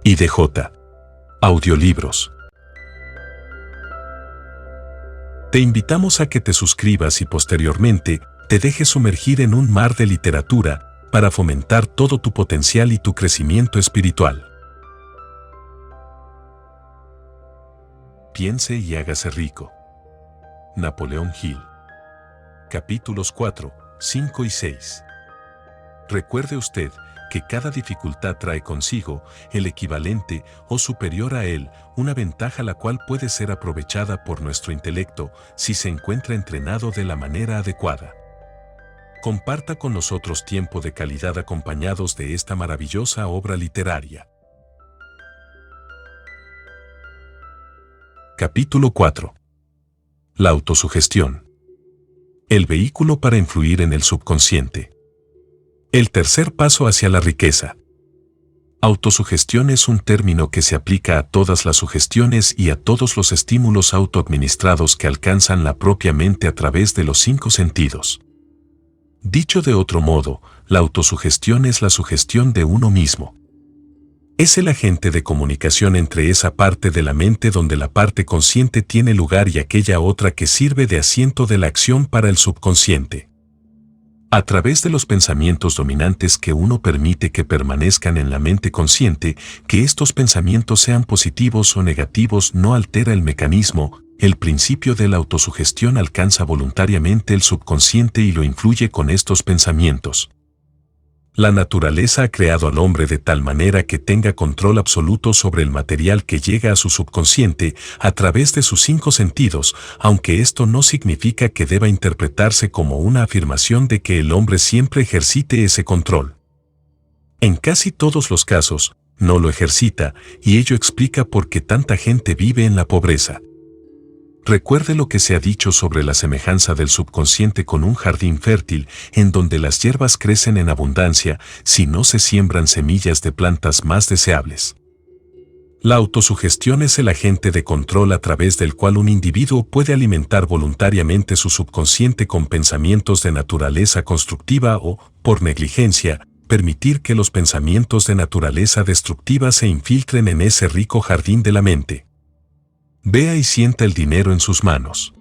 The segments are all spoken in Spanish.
IDJ. Audiolibros. Te invitamos a que te suscribas y posteriormente te dejes sumergir en un mar de literatura para fomentar todo tu potencial y tu crecimiento espiritual. Piense y hágase rico. Napoleón Hill. Capítulos 4, 5 y 6. Recuerde usted que cada dificultad trae consigo el equivalente o superior a él, una ventaja la cual puede ser aprovechada por nuestro intelecto si se encuentra entrenado de la manera adecuada. Comparta con nosotros tiempo de calidad acompañados de esta maravillosa obra literaria. Capítulo 4. La autosugestión. El vehículo para influir en el subconsciente. El tercer paso hacia la riqueza. Autosugestión es un término que se aplica a todas las sugestiones y a todos los estímulos autoadministrados que alcanzan la propia mente a través de los 5 sentidos. Dicho de otro modo, la autosugestión es la sugestión de uno mismo. Es el agente de comunicación entre esa parte de la mente donde la parte consciente tiene lugar y aquella otra que sirve de asiento de la acción para el subconsciente. A través de los pensamientos dominantes que uno permite que permanezcan en la mente consciente, que estos pensamientos sean positivos o negativos no altera el mecanismo, el principio de la autosugestión alcanza voluntariamente el subconsciente y lo influye con estos pensamientos. La naturaleza ha creado al hombre de tal manera que tenga control absoluto sobre el material que llega a su subconsciente a través de sus 5 sentidos, aunque esto no significa que deba interpretarse como una afirmación de que el hombre siempre ejercite ese control. En casi todos los casos, no lo ejercita, y ello explica por qué tanta gente vive en la pobreza. Recuerde lo que se ha dicho sobre la semejanza del subconsciente con un jardín fértil en donde las hierbas crecen en abundancia si no se siembran semillas de plantas más deseables. La autosugestión es el agente de control a través del cual un individuo puede alimentar voluntariamente su subconsciente con pensamientos de naturaleza constructiva o, por negligencia, permitir que los pensamientos de naturaleza destructiva se infiltren en ese rico jardín de la mente. Vea y sienta el dinero en sus manos.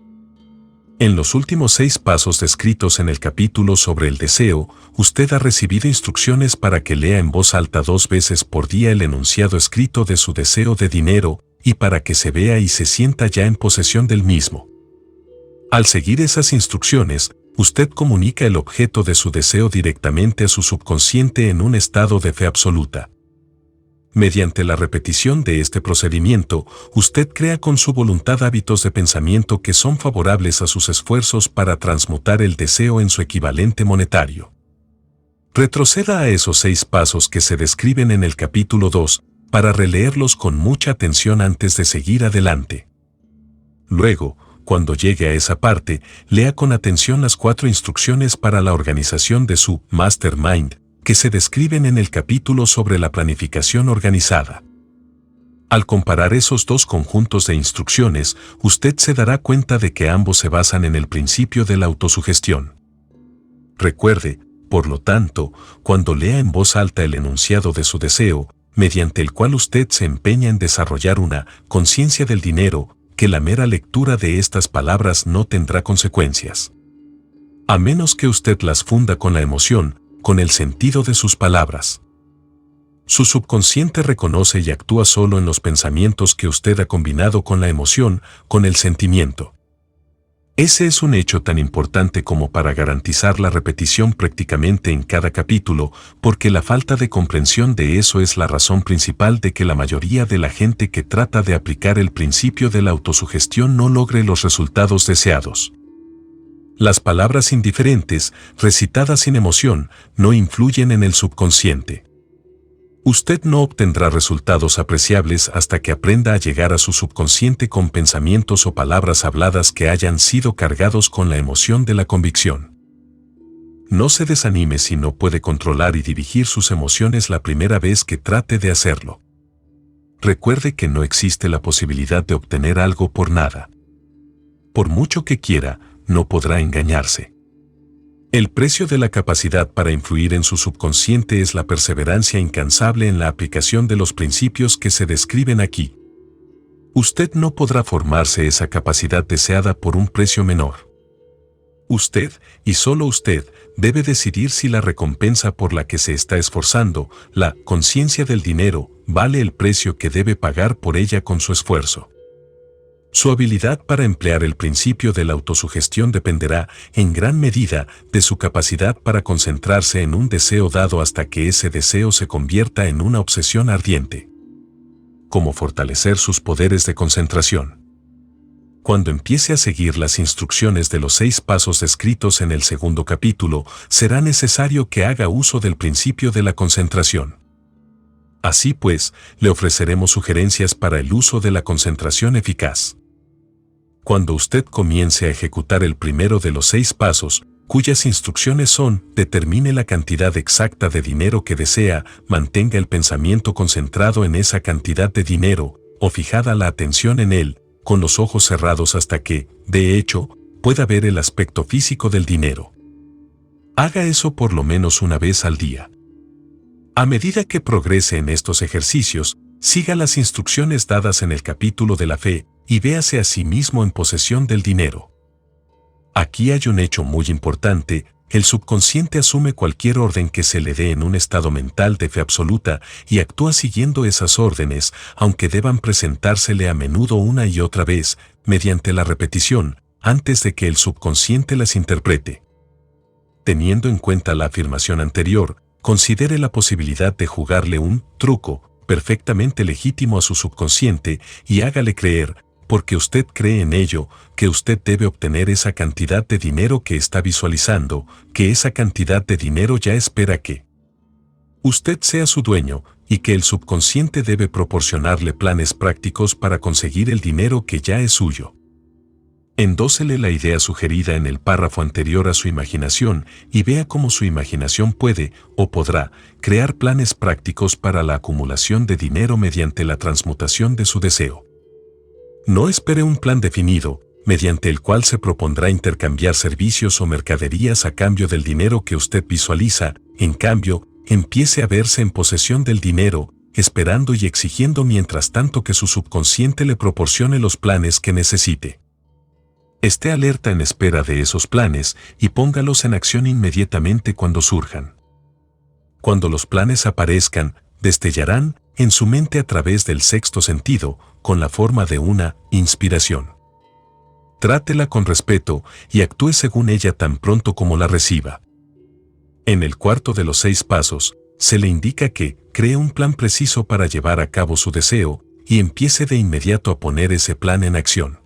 En los últimos 6 pasos descritos en el capítulo sobre el deseo, usted ha recibido instrucciones para que lea en voz alta 2 veces por día el enunciado escrito de su deseo de dinero y para que se vea y se sienta ya en posesión del mismo. Al seguir esas instrucciones, usted comunica el objeto de su deseo directamente a su subconsciente en un estado de fe absoluta. Mediante la repetición de este procedimiento, usted crea con su voluntad hábitos de pensamiento que son favorables a sus esfuerzos para transmutar el deseo en su equivalente monetario. Retroceda a esos 6 pasos que se describen en el capítulo 2, para releerlos con mucha atención antes de seguir adelante. Luego, cuando llegue a esa parte, lea con atención las 4 instrucciones para la organización de su mastermind, que se describen en el capítulo sobre la planificación organizada. Al comparar esos 2 conjuntos de instrucciones, usted se dará cuenta de que ambos se basan en el principio de la autosugestión. Recuerde, por lo tanto, cuando lea en voz alta el enunciado de su deseo, mediante el cual usted se empeña en desarrollar una conciencia del dinero, que la mera lectura de estas palabras no tendrá consecuencias. A menos que usted las funda con la emoción, con el sentido de sus palabras. Su subconsciente reconoce y actúa solo en los pensamientos que usted ha combinado con la emoción, con el sentimiento. Ese es un hecho tan importante como para garantizar la repetición prácticamente en cada capítulo, porque la falta de comprensión de eso es la razón principal de que la mayoría de la gente que trata de aplicar el principio de la autosugestión no logre los resultados deseados. Las palabras indiferentes, recitadas sin emoción, no influyen en el subconsciente. Usted no obtendrá resultados apreciables hasta que aprenda a llegar a su subconsciente con pensamientos o palabras habladas que hayan sido cargados con la emoción de la convicción. No se desanime si no puede controlar y dirigir sus emociones la primera vez que trate de hacerlo. Recuerde que no existe la posibilidad de obtener algo por nada. Por mucho que quiera, no podrá engañarse. El precio de la capacidad para influir en su subconsciente es la perseverancia incansable en la aplicación de los principios que se describen aquí. Usted no podrá formarse esa capacidad deseada por un precio menor. Usted, y solo usted, debe decidir si la recompensa por la que se está esforzando, la conciencia del dinero, vale el precio que debe pagar por ella con su esfuerzo. Su habilidad para emplear el principio de la autosugestión dependerá, en gran medida, de su capacidad para concentrarse en un deseo dado hasta que ese deseo se convierta en una obsesión ardiente. Cómo fortalecer sus poderes de concentración. Cuando empiece a seguir las instrucciones de los 6 pasos descritos en el segundo capítulo, será necesario que haga uso del principio de la concentración. Así pues, le ofreceremos sugerencias para el uso de la concentración eficaz. Cuando usted comience a ejecutar el primero de los 6 pasos, cuyas instrucciones son: determine la cantidad exacta de dinero que desea, mantenga el pensamiento concentrado en esa cantidad de dinero, o fijada la atención en él, con los ojos cerrados hasta que, de hecho, pueda ver el aspecto físico del dinero. Haga eso por lo menos una vez al día. A medida que progrese en estos ejercicios, siga las instrucciones dadas en el capítulo de la fe y véase a sí mismo en posesión del dinero. Aquí hay un hecho muy importante: el subconsciente asume cualquier orden que se le dé en un estado mental de fe absoluta y actúa siguiendo esas órdenes, aunque deban presentársele a menudo una y otra vez, mediante la repetición, antes de que el subconsciente las interprete. Teniendo en cuenta la afirmación anterior, considere la posibilidad de jugarle un truco perfectamente legítimo a su subconsciente y hágale creer, porque usted cree en ello, que usted debe obtener esa cantidad de dinero que está visualizando, que esa cantidad de dinero ya espera que usted sea su dueño, y que el subconsciente debe proporcionarle planes prácticos para conseguir el dinero que ya es suyo. Endósele la idea sugerida en el párrafo anterior a su imaginación y vea cómo su imaginación puede, o podrá, crear planes prácticos para la acumulación de dinero mediante la transmutación de su deseo. No espere un plan definido, mediante el cual se propondrá intercambiar servicios o mercaderías a cambio del dinero que usted visualiza. En cambio, empiece a verse en posesión del dinero, esperando y exigiendo mientras tanto que su subconsciente le proporcione los planes que necesite. Esté alerta en espera de esos planes y póngalos en acción inmediatamente cuando surjan. Cuando los planes aparezcan, destellarán en su mente a través del sexto sentido, con la forma de una inspiración. Trátela con respeto y actúe según ella tan pronto como la reciba. En el cuarto de los 6 pasos, se le indica que cree un plan preciso para llevar a cabo su deseo y empiece de inmediato a poner ese plan en acción.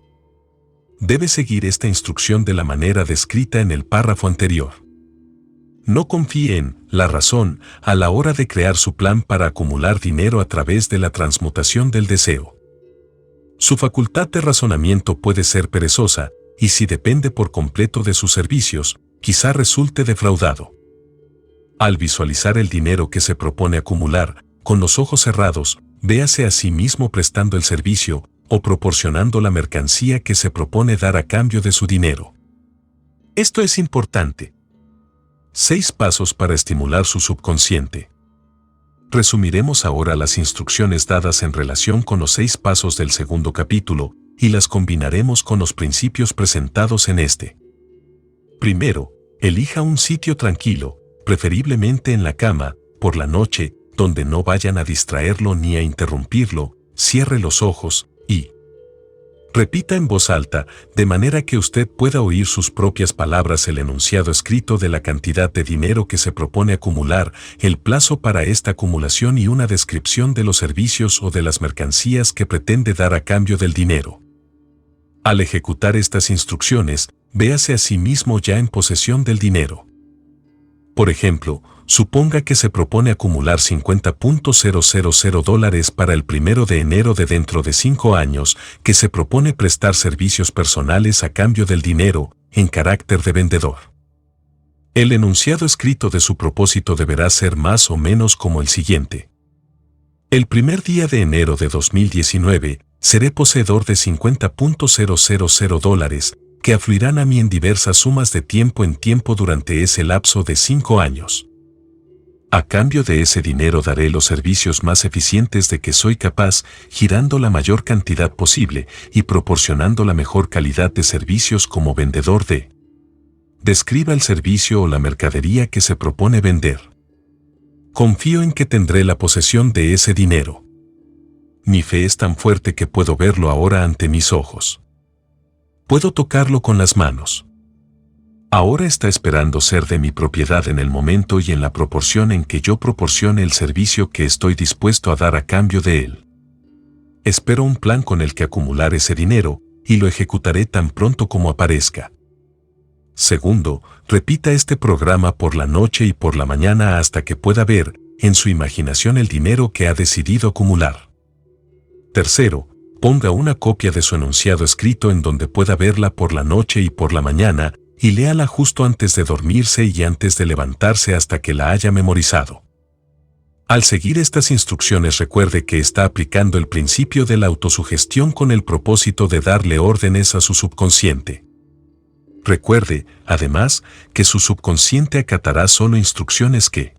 Debe seguir esta instrucción de la manera descrita en el párrafo anterior. No confíe en la razón a la hora de crear su plan para acumular dinero a través de la transmutación del deseo. Su facultad de razonamiento puede ser perezosa, y si depende por completo de sus servicios, quizá resulte defraudado. Al visualizar el dinero que se propone acumular, con los ojos cerrados, véase a sí mismo prestando el servicio o proporcionando la mercancía que se propone dar a cambio de su dinero. Esto es importante. 6 pasos para estimular su subconsciente. Resumiremos ahora las instrucciones dadas en relación con los 6 pasos del segundo capítulo y las combinaremos con los principios presentados en este. Primero, elija un sitio tranquilo, preferiblemente en la cama, por la noche, donde no vayan a distraerlo ni a interrumpirlo. Cierre los ojos y repita en voz alta, de manera que usted pueda oír sus propias palabras, el enunciado escrito de la cantidad de dinero que se propone acumular, el plazo para esta acumulación y una descripción de los servicios o de las mercancías que pretende dar a cambio del dinero. Al ejecutar estas instrucciones, véase a sí mismo ya en posesión del dinero. Por ejemplo, suponga que se propone acumular $50,000 para el 1 de enero de dentro de 5 años, que se propone prestar servicios personales a cambio del dinero, en carácter de vendedor. El enunciado escrito de su propósito deberá ser más o menos como el siguiente. El primer día de enero de 2019, seré poseedor de $50,000, que afluirán a mí en diversas sumas de tiempo en tiempo durante ese lapso de 5 años. A cambio de ese dinero daré los servicios más eficientes de que soy capaz, girando la mayor cantidad posible y proporcionando la mejor calidad de servicios como vendedor de. Describa el servicio o la mercadería que se propone vender. Confío en que tendré la posesión de ese dinero. Mi fe es tan fuerte que puedo verlo ahora ante mis ojos. Puedo tocarlo con las manos. Ahora está esperando ser de mi propiedad en el momento y en la proporción en que yo proporcione el servicio que estoy dispuesto a dar a cambio de él. Espero un plan con el que acumular ese dinero y lo ejecutaré tan pronto como aparezca. Segundo, repita este programa por la noche y por la mañana hasta que pueda ver, en su imaginación, el dinero que ha decidido acumular. Tercero, ponga una copia de su enunciado escrito en donde pueda verla por la noche y por la mañana, y léala justo antes de dormirse y antes de levantarse hasta que la haya memorizado. Al seguir estas instrucciones, recuerde que está aplicando el principio de la autosugestión con el propósito de darle órdenes a su subconsciente. Recuerde, además, que su subconsciente acatará solo instrucciones que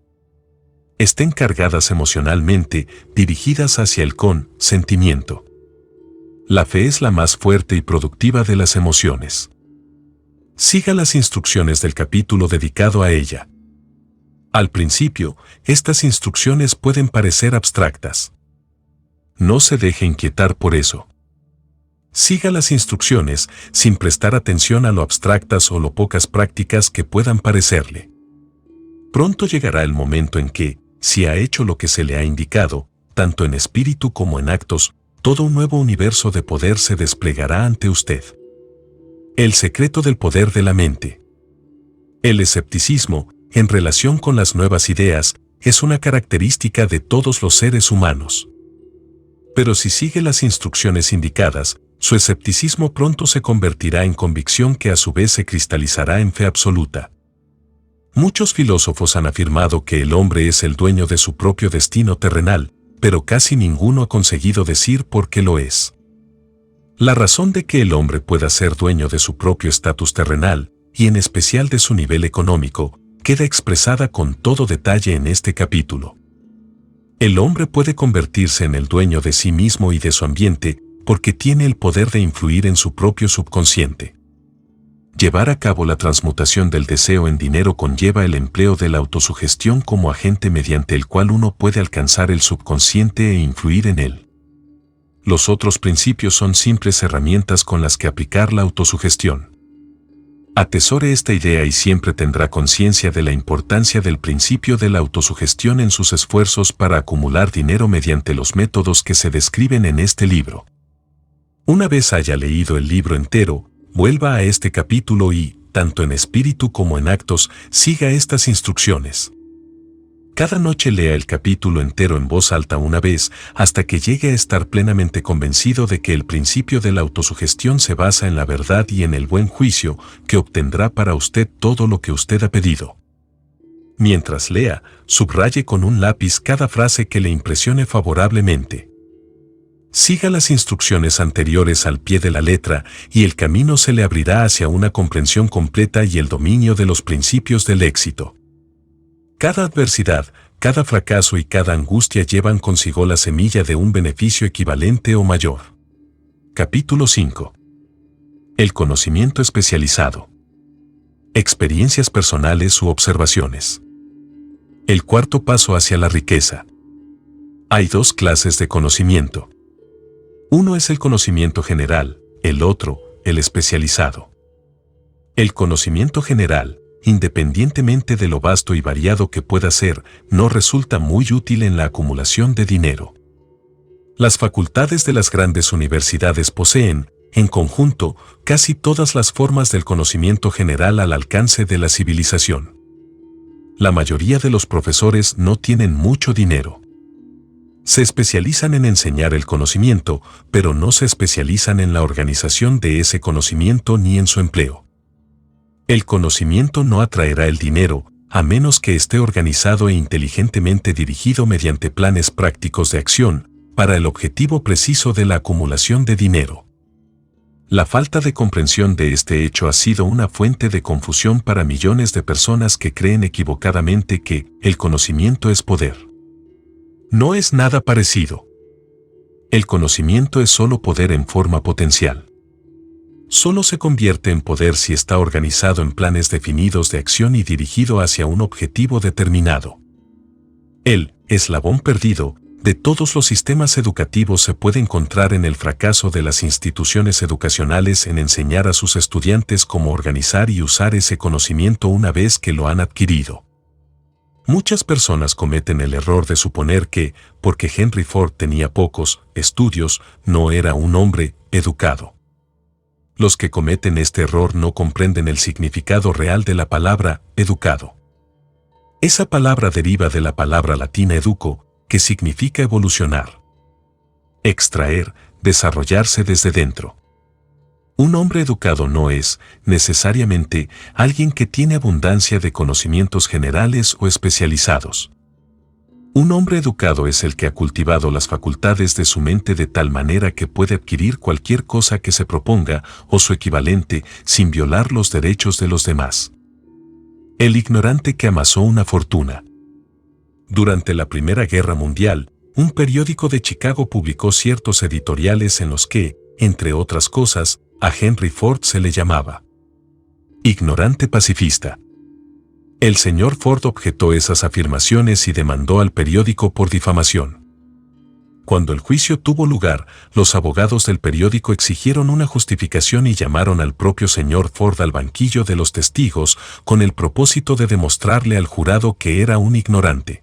estén cargadas emocionalmente, dirigidas hacia el sentimiento. La fe es la más fuerte y productiva de las emociones. Siga las instrucciones del capítulo dedicado a ella. Al principio, estas instrucciones pueden parecer abstractas. No se deje inquietar por eso. Siga las instrucciones sin prestar atención a lo abstractas o lo pocas prácticas que puedan parecerle. Pronto llegará el momento en que, si ha hecho lo que se le ha indicado, tanto en espíritu como en actos, todo un nuevo universo de poder se desplegará ante usted. El secreto del poder de la mente. El escepticismo, en relación con las nuevas ideas, es una característica de todos los seres humanos. Pero si sigue las instrucciones indicadas, su escepticismo pronto se convertirá en convicción que a su vez se cristalizará en fe absoluta. Muchos filósofos han afirmado que el hombre es el dueño de su propio destino terrenal, pero casi ninguno ha conseguido decir por qué lo es. La razón de que el hombre pueda ser dueño de su propio estatus terrenal, y en especial de su nivel económico, queda expresada con todo detalle en este capítulo. El hombre puede convertirse en el dueño de sí mismo y de su ambiente, porque tiene el poder de influir en su propio subconsciente. Llevar a cabo la transmutación del deseo en dinero conlleva el empleo de la autosugestión como agente mediante el cual uno puede alcanzar el subconsciente e influir en él. Los otros principios son simples herramientas con las que aplicar la autosugestión. Atesore esta idea y siempre tendrá conciencia de la importancia del principio de la autosugestión en sus esfuerzos para acumular dinero mediante los métodos que se describen en este libro. Una vez haya leído el libro entero, vuelva a este capítulo y, tanto en espíritu como en actos, siga estas instrucciones. Cada noche lea el capítulo entero en voz alta una vez, hasta que llegue a estar plenamente convencido de que el principio de la autosugestión se basa en la verdad y en el buen juicio, que obtendrá para usted todo lo que usted ha pedido. Mientras lea, subraye con un lápiz cada frase que le impresione favorablemente. Siga las instrucciones anteriores al pie de la letra y el camino se le abrirá hacia una comprensión completa y el dominio de los principios del éxito. Cada adversidad, cada fracaso y cada angustia llevan consigo la semilla de un beneficio equivalente o mayor. Capítulo 5. El conocimiento especializado. Experiencias personales u observaciones. El cuarto paso hacia la riqueza. Hay dos clases de conocimiento. Uno es el conocimiento general, el otro, el especializado. El conocimiento general, independientemente de lo vasto y variado que pueda ser, no resulta muy útil en la acumulación de dinero. Las facultades de las grandes universidades poseen, en conjunto, casi todas las formas del conocimiento general al alcance de la civilización. La mayoría de los profesores no tienen mucho dinero. Se especializan en enseñar el conocimiento, pero no se especializan en la organización de ese conocimiento ni en su empleo. El conocimiento no atraerá el dinero, a menos que esté organizado e inteligentemente dirigido mediante planes prácticos de acción, para el objetivo preciso de la acumulación de dinero. La falta de comprensión de este hecho ha sido una fuente de confusión para millones de personas que creen equivocadamente que el conocimiento es poder. No es nada parecido. El conocimiento es solo poder en forma potencial. Solo se convierte en poder si está organizado en planes definidos de acción y dirigido hacia un objetivo determinado. El eslabón perdido de todos los sistemas educativos se puede encontrar en el fracaso de las instituciones educacionales en enseñar a sus estudiantes cómo organizar y usar ese conocimiento una vez que lo han adquirido. Muchas personas cometen el error de suponer que, porque Henry Ford tenía pocos estudios, no era un hombre educado. Los que cometen este error no comprenden el significado real de la palabra educado. Esa palabra deriva de la palabra latina educo, que significa evolucionar. Extraer, desarrollarse desde dentro. Un hombre educado no es, necesariamente, alguien que tiene abundancia de conocimientos generales o especializados. Un hombre educado es el que ha cultivado las facultades de su mente de tal manera que puede adquirir cualquier cosa que se proponga o su equivalente sin violar los derechos de los demás. El ignorante que amasó una fortuna. Durante la Primera Guerra Mundial, un periódico de Chicago publicó ciertos editoriales en los que, entre otras cosas, a Henry Ford se le llamaba ignorante pacifista. El señor Ford objetó esas afirmaciones y demandó al periódico por difamación. Cuando el juicio tuvo lugar, los abogados del periódico exigieron una justificación y llamaron al propio señor Ford al banquillo de los testigos con el propósito de demostrarle al jurado que era un ignorante.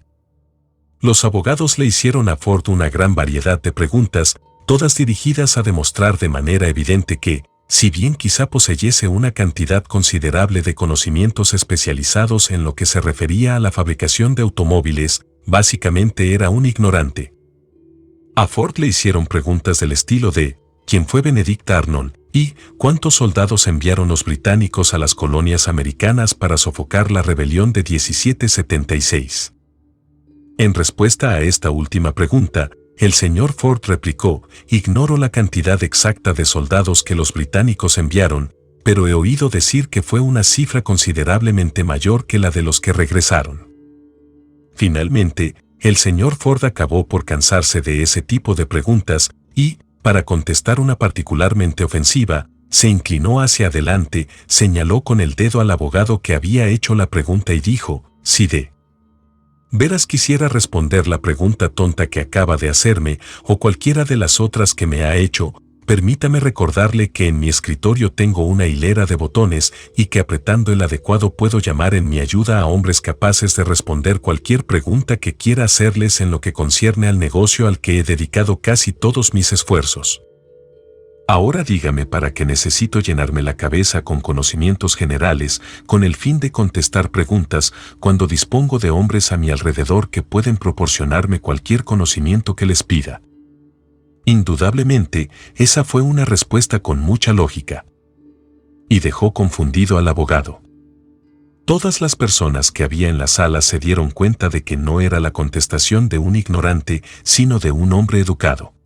Los abogados le hicieron a Ford una gran variedad de preguntas, todas dirigidas a demostrar de manera evidente que, si bien quizá poseyese una cantidad considerable de conocimientos especializados en lo que se refería a la fabricación de automóviles, básicamente era un ignorante. A Ford le hicieron preguntas del estilo de ¿quién fue Benedict Arnold? Y ¿cuántos soldados enviaron los británicos a las colonias americanas para sofocar la rebelión de 1776? En respuesta a esta última pregunta, el señor Ford replicó, ignoro la cantidad exacta de soldados que los británicos enviaron, pero he oído decir que fue una cifra considerablemente mayor que la de los que regresaron. Finalmente, el señor Ford acabó por cansarse de ese tipo de preguntas y, para contestar una particularmente ofensiva, se inclinó hacia adelante, señaló con el dedo al abogado que había hecho la pregunta y dijo, si de veras quisiera responder la pregunta tonta que acaba de hacerme o cualquiera de las otras que me ha hecho, permítame recordarle que en mi escritorio tengo una hilera de botones y que apretando el adecuado puedo llamar en mi ayuda a hombres capaces de responder cualquier pregunta que quiera hacerles en lo que concierne al negocio al que he dedicado casi todos mis esfuerzos. Ahora dígame para qué necesito llenarme la cabeza con conocimientos generales con el fin de contestar preguntas cuando dispongo de hombres a mi alrededor que pueden proporcionarme cualquier conocimiento que les pida. Indudablemente, esa fue una respuesta con mucha lógica. Y dejó confundido al abogado. Todas las personas que había en la sala se dieron cuenta de que no era la contestación de un ignorante, sino de un hombre educado.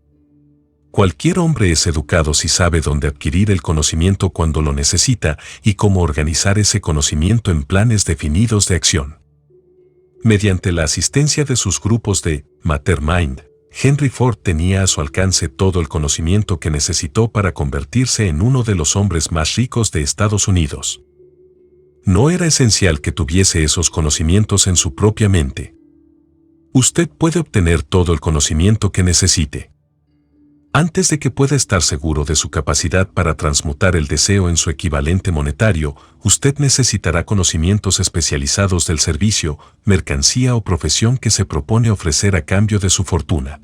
Cualquier hombre es educado si sabe dónde adquirir el conocimiento cuando lo necesita y cómo organizar ese conocimiento en planes definidos de acción. Mediante la asistencia de sus grupos de Mastermind, Henry Ford tenía a su alcance todo el conocimiento que necesitó para convertirse en uno de los hombres más ricos de Estados Unidos. No era esencial que tuviese esos conocimientos en su propia mente. Usted puede obtener todo el conocimiento que necesite. Antes de que pueda estar seguro de su capacidad para transmutar el deseo en su equivalente monetario, usted necesitará conocimientos especializados del servicio, mercancía o profesión que se propone ofrecer a cambio de su fortuna.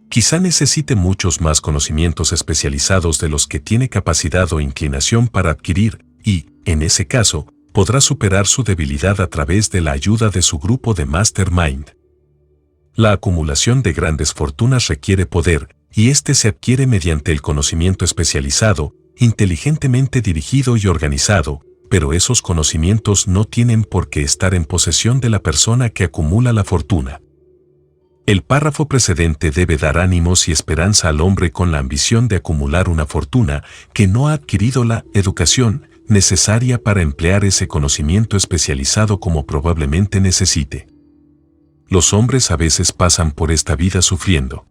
Quizá necesite muchos más conocimientos especializados de los que tiene capacidad o inclinación para adquirir y, en ese caso, podrá superar su debilidad a través de la ayuda de su grupo de Mastermind. La acumulación de grandes fortunas requiere poder, y este se adquiere mediante el conocimiento especializado, inteligentemente dirigido y organizado, pero esos conocimientos no tienen por qué estar en posesión de la persona que acumula la fortuna. El párrafo precedente debe dar ánimos y esperanza al hombre con la ambición de acumular una fortuna que no ha adquirido la educación necesaria para emplear ese conocimiento especializado como probablemente necesite. Los hombres a veces pasan por esta vida sufriendo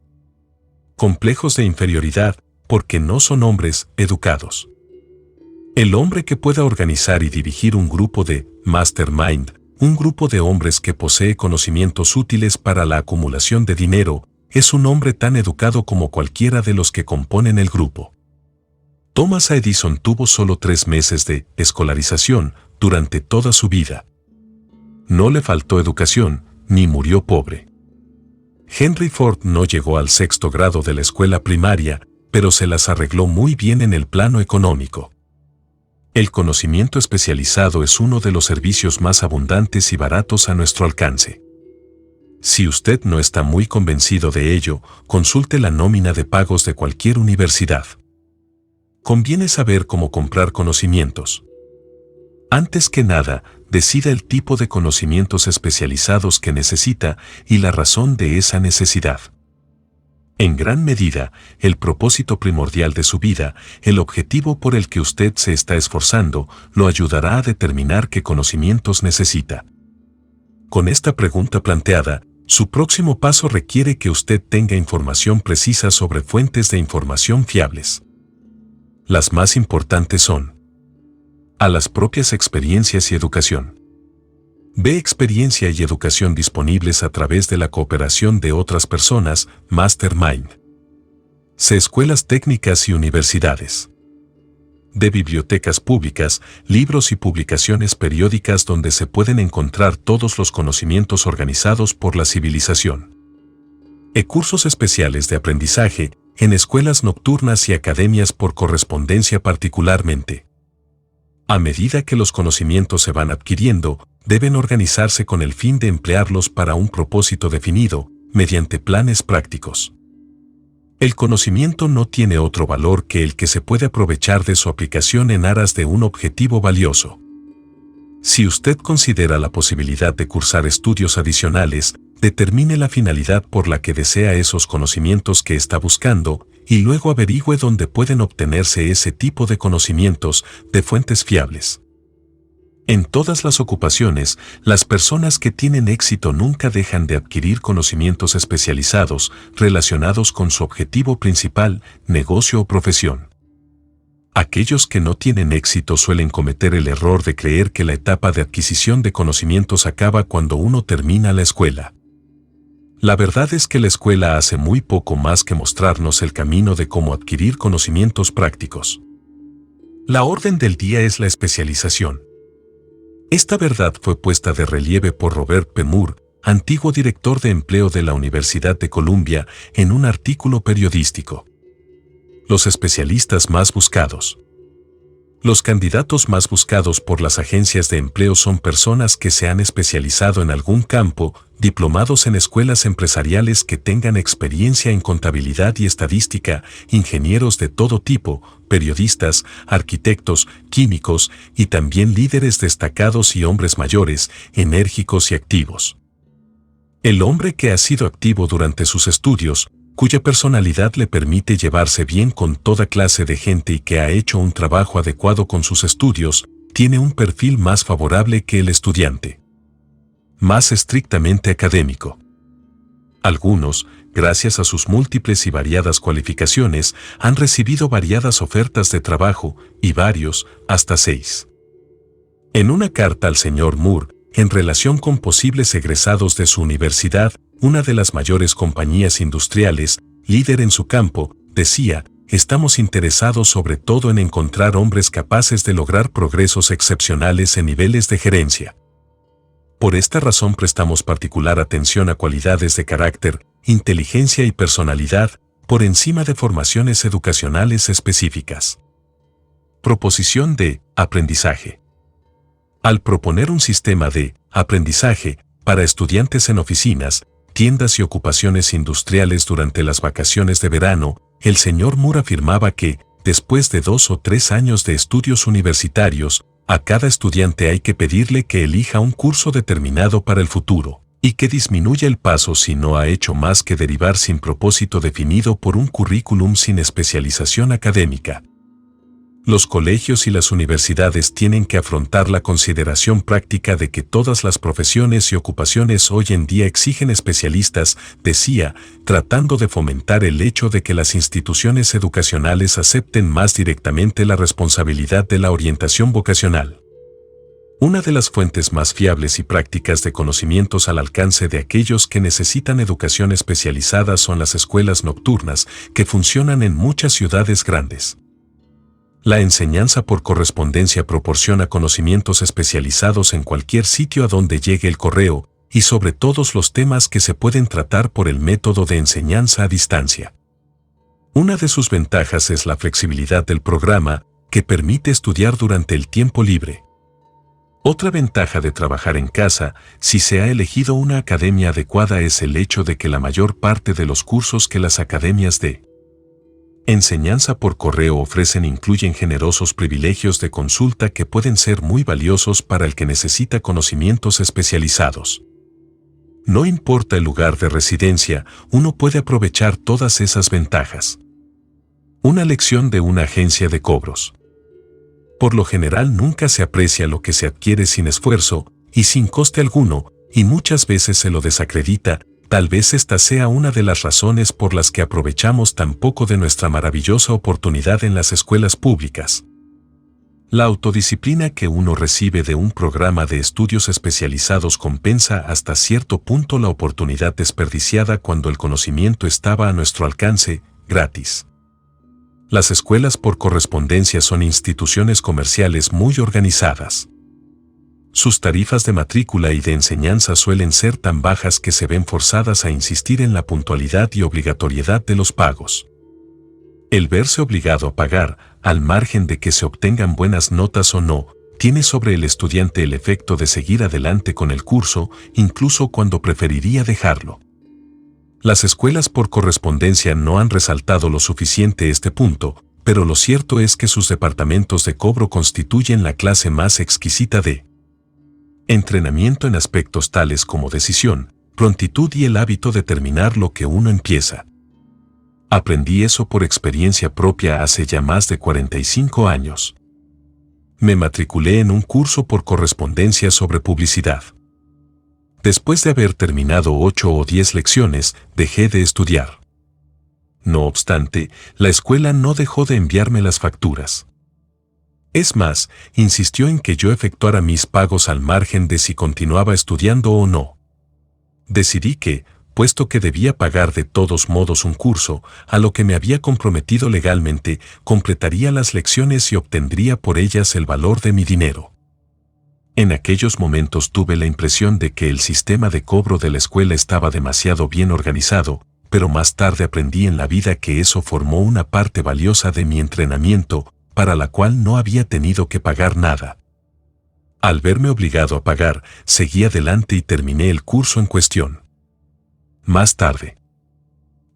complejos de inferioridad porque no son hombres educados. El hombre que pueda organizar y dirigir un grupo de mastermind, un grupo de hombres que posee conocimientos útiles para la acumulación de dinero, es un hombre tan educado como cualquiera de los que componen el grupo. Thomas Edison tuvo solo 3 meses de escolarización durante toda su vida. No le faltó educación, ni murió pobre. Henry Ford no llegó al 6º grado de la escuela primaria, pero se las arregló muy bien en el plano económico. El conocimiento especializado es uno de los servicios más abundantes y baratos a nuestro alcance. Si usted no está muy convencido de ello, consulte la nómina de pagos de cualquier universidad. Conviene saber cómo comprar conocimientos. Antes que nada, decida el tipo de conocimientos especializados que necesita y la razón de esa necesidad. En gran medida, el propósito primordial de su vida, el objetivo por el que usted se está esforzando, lo ayudará a determinar qué conocimientos necesita. Con esta pregunta planteada, su próximo paso requiere que usted tenga información precisa sobre fuentes de información fiables. Las más importantes son: a las propias experiencias y educación. Ve experiencia y educación disponibles a través de la cooperación de otras personas, Mastermind. C. Escuelas técnicas y universidades. D. Bibliotecas públicas, libros y publicaciones periódicas donde se pueden encontrar todos los conocimientos organizados por la civilización. E. Cursos especiales de aprendizaje, en escuelas nocturnas y academias por correspondencia particularmente. A medida que los conocimientos se van adquiriendo, deben organizarse con el fin de emplearlos para un propósito definido, mediante planes prácticos. El conocimiento no tiene otro valor que el que se puede aprovechar de su aplicación en aras de un objetivo valioso. Si usted considera la posibilidad de cursar estudios adicionales, determine la finalidad por la que desea esos conocimientos que está buscando y luego averigüe dónde pueden obtenerse ese tipo de conocimientos de fuentes fiables. En todas las ocupaciones, las personas que tienen éxito nunca dejan de adquirir conocimientos especializados relacionados con su objetivo principal, negocio o profesión. Aquellos que no tienen éxito suelen cometer el error de creer que la etapa de adquisición de conocimientos acaba cuando uno termina la escuela. La verdad es que la escuela hace muy poco más que mostrarnos el camino de cómo adquirir conocimientos prácticos. La orden del día es la especialización. Esta verdad fue puesta de relieve por Robert P. Moore, antiguo director de empleo de la Universidad de Columbia, en un artículo periodístico. Los especialistas más buscados. Los candidatos más buscados por las agencias de empleo son personas que se han especializado en algún campo, diplomados en escuelas empresariales que tengan experiencia en contabilidad y estadística, ingenieros de todo tipo, periodistas, arquitectos, químicos y también líderes destacados y hombres mayores, enérgicos y activos. El hombre que ha sido activo durante sus estudios, cuya personalidad le permite llevarse bien con toda clase de gente y que ha hecho un trabajo adecuado con sus estudios, tiene un perfil más favorable que el estudiante más estrictamente académico. Algunos, gracias a sus múltiples y variadas cualificaciones, han recibido variadas ofertas de trabajo, y varios, hasta 6. En una carta al señor Moore, en relación con posibles egresados de su universidad, una de las mayores compañías industriales, líder en su campo, decía: estamos interesados sobre todo en encontrar hombres capaces de lograr progresos excepcionales en niveles de gerencia. Por esta razón prestamos particular atención a cualidades de carácter, inteligencia y personalidad, por encima de formaciones educacionales específicas. Proposición de aprendizaje. Al proponer un sistema de aprendizaje para estudiantes en oficinas, tiendas y ocupaciones industriales durante las vacaciones de verano, el señor Moore afirmaba que, después de 2 o 3 años de estudios universitarios, a cada estudiante hay que pedirle que elija un curso determinado para el futuro. y que disminuya el paso si no ha hecho más que derivar sin propósito definido por un currículum sin especialización académica. Los colegios y las universidades tienen que afrontar la consideración práctica de que todas las profesiones y ocupaciones hoy en día exigen especialistas, decía, tratando de fomentar el hecho de que las instituciones educacionales acepten más directamente la responsabilidad de la orientación vocacional. Una de las fuentes más fiables y prácticas de conocimientos al alcance de aquellos que necesitan educación especializada son las escuelas nocturnas, que funcionan en muchas ciudades grandes. La enseñanza por correspondencia proporciona conocimientos especializados en cualquier sitio a donde llegue el correo y sobre todos los temas que se pueden tratar por el método de enseñanza a distancia. Una de sus ventajas es la flexibilidad del programa, que permite estudiar durante el tiempo libre. Otra ventaja de trabajar en casa, si se ha elegido una academia adecuada, es el hecho de que la mayor parte de los cursos que las academias de enseñanza por correo ofrecen incluyen generosos privilegios de consulta que pueden ser muy valiosos para el que necesita conocimientos especializados. No importa el lugar de residencia, uno puede aprovechar todas esas ventajas. Una lección de una agencia de cobros. Por lo general nunca se aprecia lo que se adquiere sin esfuerzo y sin coste alguno, y muchas veces se lo desacredita. Tal vez esta sea una de las razones por las que aprovechamos tan poco de nuestra maravillosa oportunidad en las escuelas públicas. La autodisciplina que uno recibe de un programa de estudios especializados compensa hasta cierto punto la oportunidad desperdiciada cuando el conocimiento estaba a nuestro alcance, gratis. Las escuelas por correspondencia son instituciones comerciales muy organizadas. Sus tarifas de matrícula y de enseñanza suelen ser tan bajas que se ven forzadas a insistir en la puntualidad y obligatoriedad de los pagos. El verse obligado a pagar, al margen de que se obtengan buenas notas o no, tiene sobre el estudiante el efecto de seguir adelante con el curso, incluso cuando preferiría dejarlo. Las escuelas por correspondencia no han resaltado lo suficiente este punto, pero lo cierto es que sus departamentos de cobro constituyen la clase más exquisita de entrenamiento en aspectos tales como decisión, prontitud y el hábito de terminar lo que uno empieza. Aprendí eso por experiencia propia hace ya más de 45 años. Me matriculé en un curso por correspondencia sobre publicidad. Después de haber terminado 8 o 10 lecciones, dejé de estudiar. No obstante, la escuela no dejó de enviarme las facturas. Es más, insistió en que yo efectuara mis pagos al margen de si continuaba estudiando o no. Decidí que, puesto que debía pagar de todos modos un curso, a lo que me había comprometido legalmente, completaría las lecciones y obtendría por ellas el valor de mi dinero. En aquellos momentos tuve la impresión de que el sistema de cobro de la escuela estaba demasiado bien organizado, pero más tarde aprendí en la vida que eso formó una parte valiosa de mi entrenamiento, para la cual no había tenido que pagar nada. Al verme obligado a pagar, seguí adelante y terminé el curso en cuestión. Más tarde,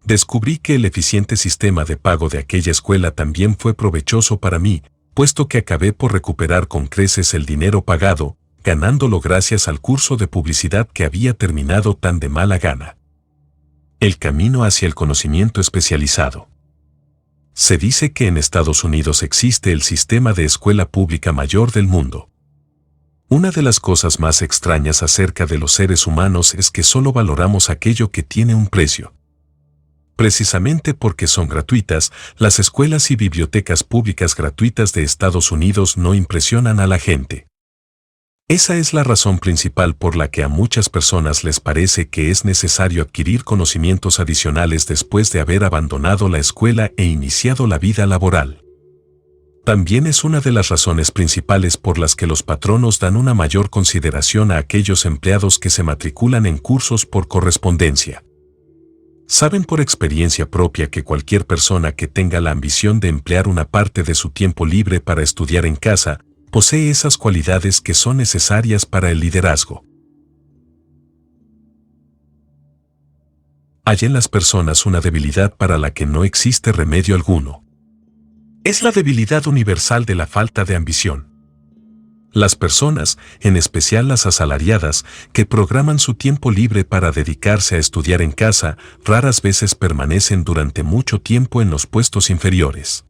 descubrí que el eficiente sistema de pago de aquella escuela también fue provechoso para mí, puesto que acabé por recuperar con creces el dinero pagado, ganándolo gracias al curso de publicidad que había terminado tan de mala gana. El camino hacia el conocimiento especializado. Se dice que en Estados Unidos existe el sistema de escuela pública mayor del mundo. Una de las cosas más extrañas acerca de los seres humanos es que solo valoramos aquello que tiene un precio. Precisamente porque son gratuitas, las escuelas y bibliotecas públicas gratuitas de Estados Unidos no impresionan a la gente. Esa es la razón principal por la que a muchas personas les parece que es necesario adquirir conocimientos adicionales después de haber abandonado la escuela e iniciado la vida laboral. También es una de las razones principales por las que los patronos dan una mayor consideración a aquellos empleados que se matriculan en cursos por correspondencia. Saben por experiencia propia que cualquier persona que tenga la ambición de emplear una parte de su tiempo libre para estudiar en casa, posee esas cualidades que son necesarias para el liderazgo. Hay en las personas una debilidad para la que no existe remedio alguno. Es la debilidad universal de la falta de ambición. Las personas, en especial las asalariadas, que programan su tiempo libre para dedicarse a estudiar en casa, raras veces permanecen durante mucho tiempo en los puestos inferiores.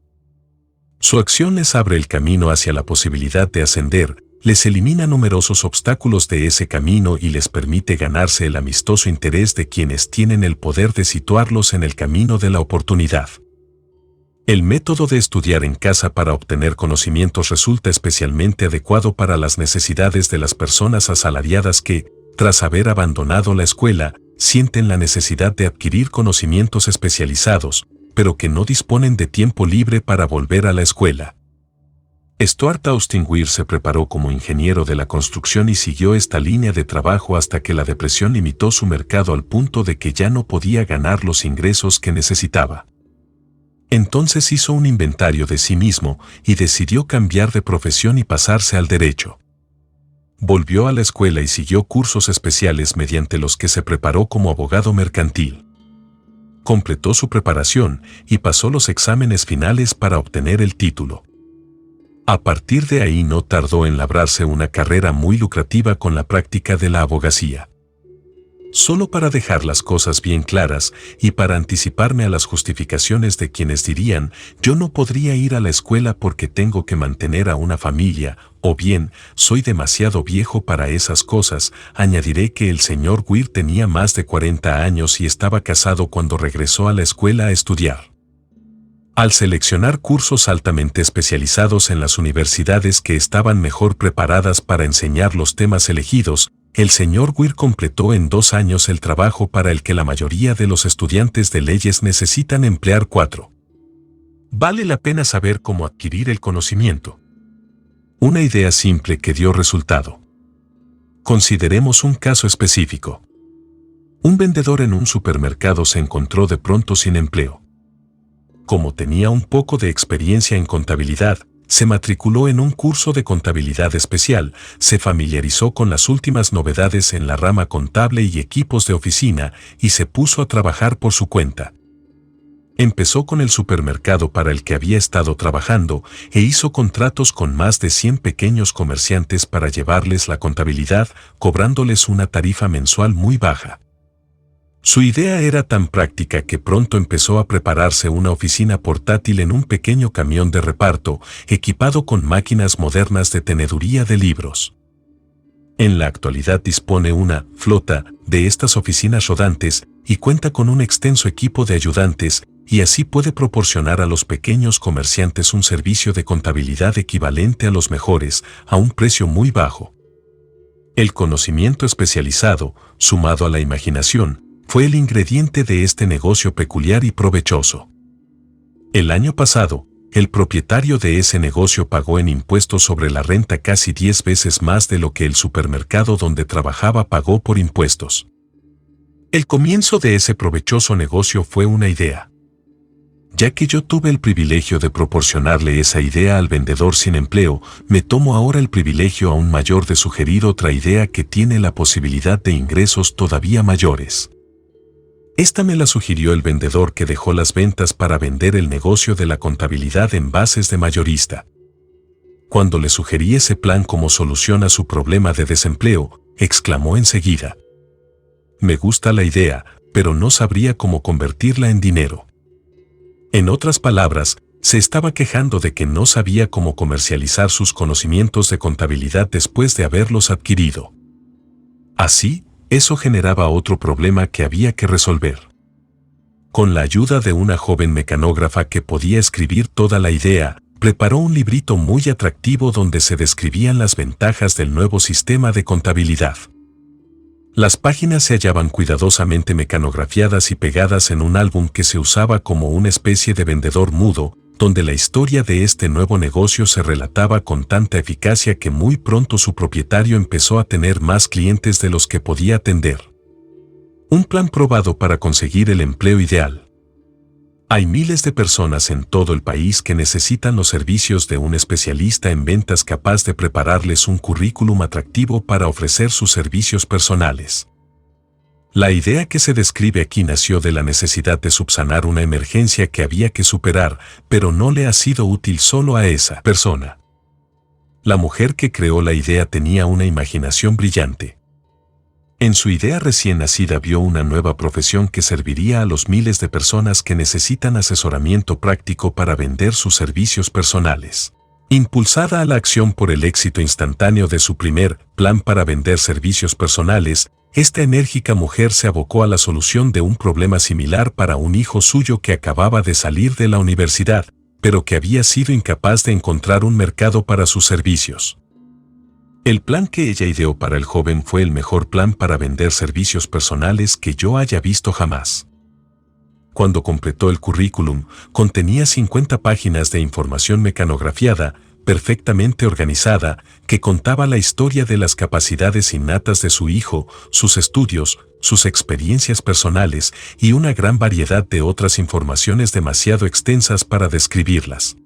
Su acción les abre el camino hacia la posibilidad de ascender, les elimina numerosos obstáculos de ese camino y les permite ganarse el amistoso interés de quienes tienen el poder de situarlos en el camino de la oportunidad. El método de estudiar en casa para obtener conocimientos resulta especialmente adecuado para las necesidades de las personas asalariadas que, tras haber abandonado la escuela, sienten la necesidad de adquirir conocimientos especializados, pero que no disponen de tiempo libre para volver a la escuela. Stuart Austin Weir se preparó como ingeniero de la construcción y siguió esta línea de trabajo hasta que la depresión limitó su mercado al punto de que ya no podía ganar los ingresos que necesitaba. Entonces hizo un inventario de sí mismo y decidió cambiar de profesión y pasarse al derecho. Volvió a la escuela y siguió cursos especiales mediante los que se preparó como abogado mercantil. Completó su preparación y pasó los exámenes finales para obtener el título. A partir de ahí no tardó en labrarse una carrera muy lucrativa con la práctica de la abogacía. Solo para dejar las cosas bien claras y para anticiparme a las justificaciones de quienes dirían, yo no podría ir a la escuela porque tengo que mantener a una familia, o bien, soy demasiado viejo para esas cosas, añadiré que el señor Weir tenía más de 40 años y estaba casado cuando regresó a la escuela a estudiar. Al seleccionar cursos altamente especializados en las universidades que estaban mejor preparadas para enseñar los temas elegidos, el señor Weir completó en 2 años el trabajo para el que la mayoría de los estudiantes de leyes necesitan emplear 4. Vale la pena saber cómo adquirir el conocimiento. Una idea simple que dio resultado. Consideremos un caso específico. Un vendedor en un supermercado se encontró de pronto sin empleo. Como tenía un poco de experiencia en contabilidad, se matriculó en un curso de contabilidad especial, se familiarizó con las últimas novedades en la rama contable y equipos de oficina y se puso a trabajar por su cuenta. Empezó con el supermercado para el que había estado trabajando e hizo contratos con más de 100 pequeños comerciantes para llevarles la contabilidad, cobrándoles una tarifa mensual muy baja. Su idea era tan práctica que pronto empezó a prepararse una oficina portátil en un pequeño camión de reparto, equipado con máquinas modernas de teneduría de libros. En la actualidad dispone una flota de estas oficinas rodantes y cuenta con un extenso equipo de ayudantes, y así puede proporcionar a los pequeños comerciantes un servicio de contabilidad equivalente a los mejores, a un precio muy bajo. El conocimiento especializado, sumado a la imaginación, fue el ingrediente de este negocio peculiar y provechoso. El año pasado, el propietario de ese negocio pagó en impuestos sobre la renta casi 10 veces más de lo que el supermercado donde trabajaba pagó por impuestos. El comienzo de ese provechoso negocio fue una idea. Ya que yo tuve el privilegio de proporcionarle esa idea al vendedor sin empleo, me tomo ahora el privilegio aún mayor de sugerir otra idea que tiene la posibilidad de ingresos todavía mayores. Esta me la sugirió el vendedor que dejó las ventas para vender el negocio de la contabilidad en bases de mayorista. Cuando le sugerí ese plan como solución a su problema de desempleo, exclamó enseguida: «Me gusta la idea, pero no sabría cómo convertirla en dinero». En otras palabras, se estaba quejando de que no sabía cómo comercializar sus conocimientos de contabilidad después de haberlos adquirido. Así, eso generaba otro problema que había que resolver. Con la ayuda de una joven mecanógrafa que podía escribir toda la idea, preparó un librito muy atractivo donde se describían las ventajas del nuevo sistema de contabilidad. Las páginas se hallaban cuidadosamente mecanografiadas y pegadas en un álbum que se usaba como una especie de vendedor mudo, donde la historia de este nuevo negocio se relataba con tanta eficacia que muy pronto su propietario empezó a tener más clientes de los que podía atender. Un plan probado para conseguir el empleo ideal. Hay miles de personas en todo el país que necesitan los servicios de un especialista en ventas capaz de prepararles un currículum atractivo para ofrecer sus servicios personales. La idea que se describe aquí nació de la necesidad de subsanar una emergencia que había que superar, pero no le ha sido útil solo a esa persona. La mujer que creó la idea tenía una imaginación brillante. En su idea recién nacida vio una nueva profesión que serviría a los miles de personas que necesitan asesoramiento práctico para vender sus servicios personales. Impulsada a la acción por el éxito instantáneo de su primer plan para vender servicios personales, esta enérgica mujer se abocó a la solución de un problema similar para un hijo suyo que acababa de salir de la universidad, pero que había sido incapaz de encontrar un mercado para sus servicios. El plan que ella ideó para el joven fue el mejor plan para vender servicios personales que yo haya visto jamás. Cuando completó el currículum, contenía 50 páginas de información mecanografiada, perfectamente organizada, que contaba la historia de las capacidades innatas de su hijo, sus estudios, sus experiencias personales y una gran variedad de otras informaciones demasiado extensas para describirlas.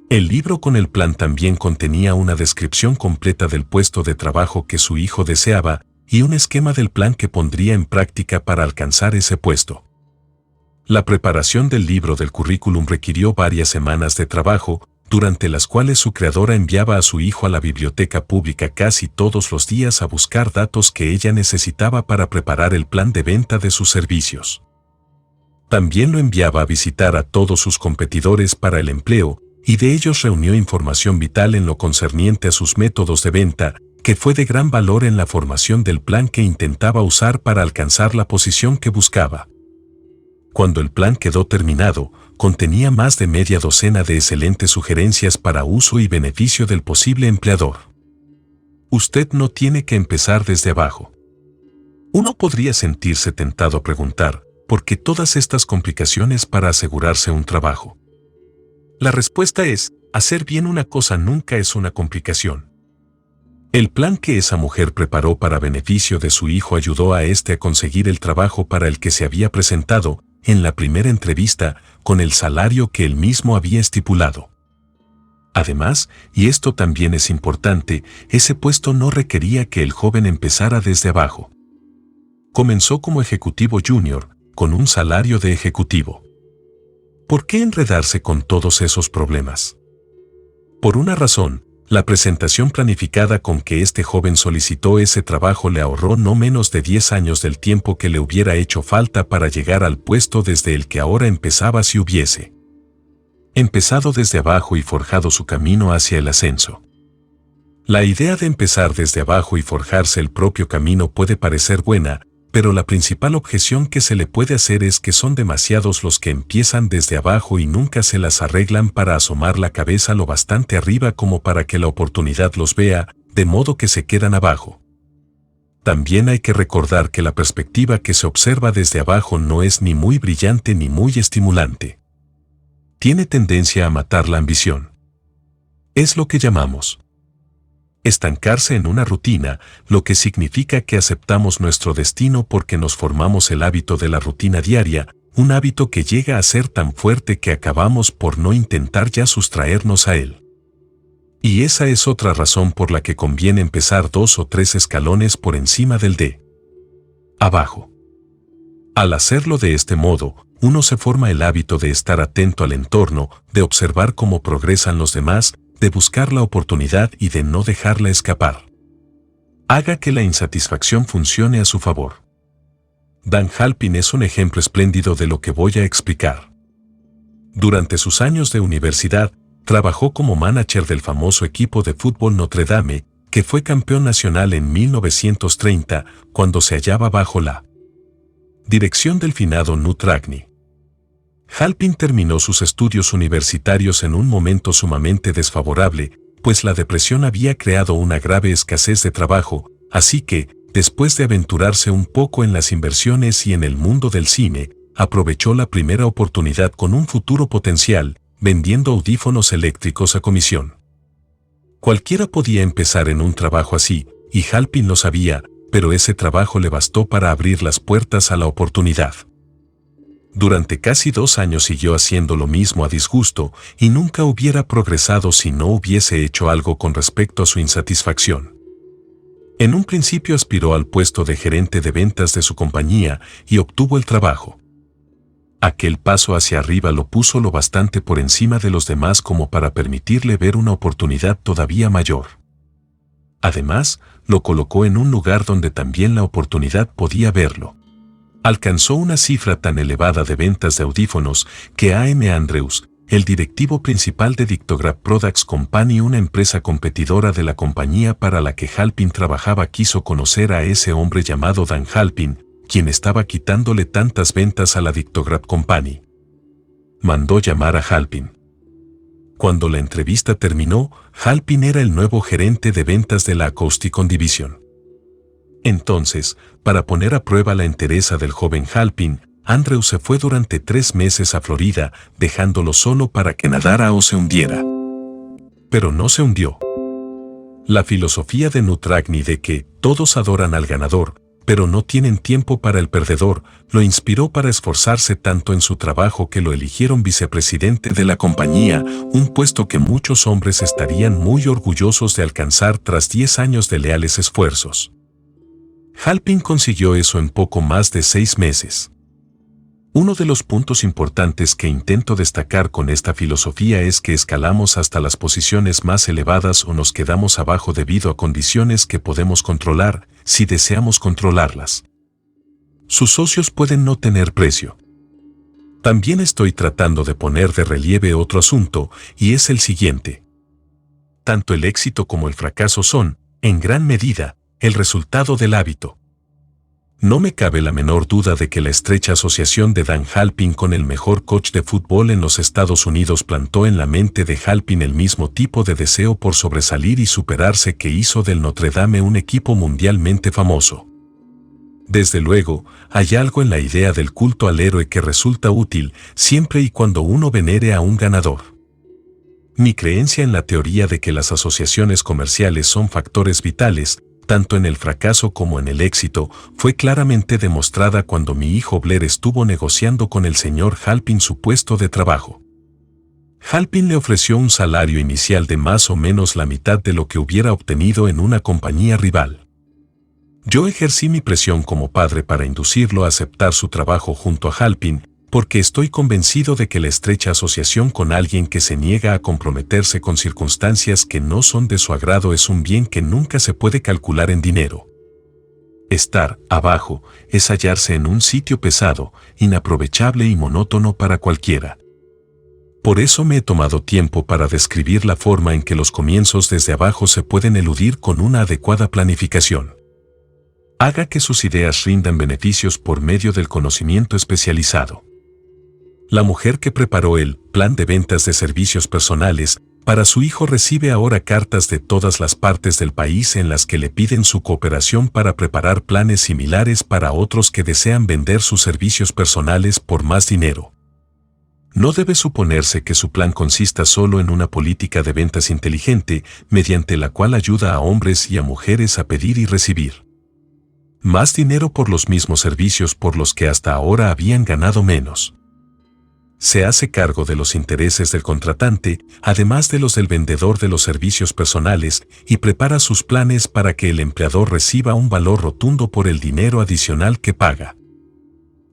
El libro con el plan también contenía una descripción completa del puesto de trabajo que su hijo deseaba y un esquema del plan que pondría en práctica para alcanzar ese puesto. La preparación del libro del currículum requirió varias semanas de trabajo, durante las cuales su creadora enviaba a su hijo a la biblioteca pública casi todos los días a buscar datos que ella necesitaba para preparar el plan de venta de sus servicios. También lo enviaba a visitar a todos sus competidores para el empleo, y de ellos reunió información vital en lo concerniente a sus métodos de venta, que fue de gran valor en la formación del plan que intentaba usar para alcanzar la posición que buscaba. Cuando el plan quedó terminado, contenía más de media docena de excelentes sugerencias para uso y beneficio del posible empleador. Usted no tiene que empezar desde abajo. Uno podría sentirse tentado a preguntar, ¿por qué todas estas complicaciones para asegurarse un trabajo? La respuesta es, hacer bien una cosa nunca es una complicación. El plan que esa mujer preparó para beneficio de su hijo ayudó a este a conseguir el trabajo para el que se había presentado en la primera entrevista con el salario que él mismo había estipulado. Además, y esto también es importante, ese puesto no requería que el joven empezara desde abajo. Comenzó como ejecutivo junior, con un salario de ejecutivo. ¿Por qué enredarse con todos esos problemas? Por una razón, la presentación planificada con que este joven solicitó ese trabajo le ahorró no menos de 10 años del tiempo que le hubiera hecho falta para llegar al puesto desde el que ahora empezaba si hubiese empezado desde abajo y forjado su camino hacia el ascenso. La idea de empezar desde abajo y forjarse el propio camino puede parecer buena, pero la principal objeción que se le puede hacer es que son demasiados los que empiezan desde abajo y nunca se las arreglan para asomar la cabeza lo bastante arriba como para que la oportunidad los vea, de modo que se quedan abajo. También hay que recordar que la perspectiva que se observa desde abajo no es ni muy brillante ni muy estimulante. Tiene tendencia a matar la ambición. Es lo que llamamos estancarse en una rutina, lo que significa que aceptamos nuestro destino porque nos formamos el hábito de la rutina diaria, un hábito que llega a ser tan fuerte que acabamos por no intentar ya sustraernos a él. Y esa es otra razón por la que conviene empezar 2 o 3 escalones por encima del de abajo. Al hacerlo de este modo, uno se forma el hábito de estar atento al entorno, de observar cómo progresan los demás, de buscar la oportunidad y de no dejarla escapar. Haga que la insatisfacción funcione a su favor. Dan Halpin es un ejemplo espléndido de lo que voy a explicar. Durante sus años de universidad, trabajó como manager del famoso equipo de fútbol Notre Dame, que fue campeón nacional en 1930, cuando se hallaba bajo la dirección del finado Knut Rockne. Halpin terminó sus estudios universitarios en un momento sumamente desfavorable, pues la depresión había creado una grave escasez de trabajo, así que, después de aventurarse un poco en las inversiones y en el mundo del cine, aprovechó la primera oportunidad con un futuro potencial, vendiendo audífonos eléctricos a comisión. Cualquiera podía empezar en un trabajo así, y Halpin lo sabía, pero ese trabajo le bastó para abrir las puertas a la oportunidad. Durante casi 2 años siguió haciendo lo mismo a disgusto y nunca hubiera progresado si no hubiese hecho algo con respecto a su insatisfacción. En un principio aspiró al puesto de gerente de ventas de su compañía y obtuvo el trabajo. Aquel paso hacia arriba lo puso lo bastante por encima de los demás como para permitirle ver una oportunidad todavía mayor. Además, lo colocó en un lugar donde también la oportunidad podía verlo. Alcanzó una cifra tan elevada de ventas de audífonos que A.M. Andrews, el directivo principal de Dictograph Products Company, una empresa competidora de la compañía para la que Halpin trabajaba, quiso conocer a ese hombre llamado Dan Halpin, quien estaba quitándole tantas ventas a la Dictograph Company. Mandó llamar a Halpin. Cuando la entrevista terminó, Halpin era el nuevo gerente de ventas de la Acousticon Division. Entonces, para poner a prueba la entereza del joven Halpin, Andrews se fue durante 3 meses a Florida, dejándolo solo para que nadara o se hundiera. Pero no se hundió. La filosofía de Nutragni de que todos adoran al ganador, pero no tienen tiempo para el perdedor, lo inspiró para esforzarse tanto en su trabajo que lo eligieron vicepresidente de la compañía, un puesto que muchos hombres estarían muy orgullosos de alcanzar tras 10 años de leales esfuerzos. Halpin consiguió eso en poco más de 6 meses. Uno de los puntos importantes que intento destacar con esta filosofía es que escalamos hasta las posiciones más elevadas o nos quedamos abajo debido a condiciones que podemos controlar, si deseamos controlarlas. Sus socios pueden no tener precio. También estoy tratando de poner de relieve otro asunto, y es el siguiente. Tanto el éxito como el fracaso son, en gran medida, el resultado del hábito. No me cabe la menor duda de que la estrecha asociación de Dan Halpin con el mejor coach de fútbol en los Estados Unidos plantó en la mente de Halpin el mismo tipo de deseo por sobresalir y superarse que hizo del Notre Dame un equipo mundialmente famoso. Desde luego, hay algo en la idea del culto al héroe que resulta útil siempre y cuando uno venere a un ganador. Mi creencia en la teoría de que las asociaciones comerciales son factores vitales, tanto en el fracaso como en el éxito, fue claramente demostrada cuando mi hijo Blair estuvo negociando con el señor Halpin su puesto de trabajo. Halpin le ofreció un salario inicial de más o menos la mitad de lo que hubiera obtenido en una compañía rival. Yo ejercí mi presión como padre para inducirlo a aceptar su trabajo junto a Halpin, porque estoy convencido de que la estrecha asociación con alguien que se niega a comprometerse con circunstancias que no son de su agrado es un bien que nunca se puede calcular en dinero. Estar abajo es hallarse en un sitio pesado, inaprovechable y monótono para cualquiera. Por eso me he tomado tiempo para describir la forma en que los comienzos desde abajo se pueden eludir con una adecuada planificación. Haga que sus ideas rindan beneficios por medio del conocimiento especializado. La mujer que preparó el plan de ventas de servicios personales para su hijo recibe ahora cartas de todas las partes del país en las que le piden su cooperación para preparar planes similares para otros que desean vender sus servicios personales por más dinero. No debe suponerse que su plan consista solo en una política de ventas inteligente, mediante la cual ayuda a hombres y a mujeres a pedir y recibir más dinero por los mismos servicios por los que hasta ahora habían ganado menos. Se hace cargo de los intereses del contratante, además de los del vendedor de los servicios personales, y prepara sus planes para que el empleador reciba un valor rotundo por el dinero adicional que paga.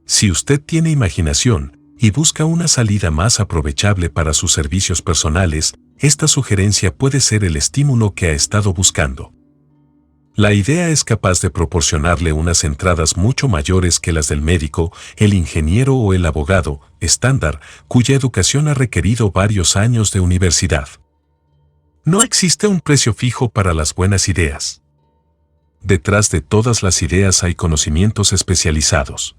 Si usted tiene imaginación y busca una salida más aprovechable para sus servicios personales, esta sugerencia puede ser el estímulo que ha estado buscando. La idea es capaz de proporcionarle unas entradas mucho mayores que las del médico, el ingeniero o el abogado estándar, cuya educación ha requerido varios años de universidad. No existe un precio fijo para las buenas ideas. Detrás de todas las ideas hay conocimientos especializados.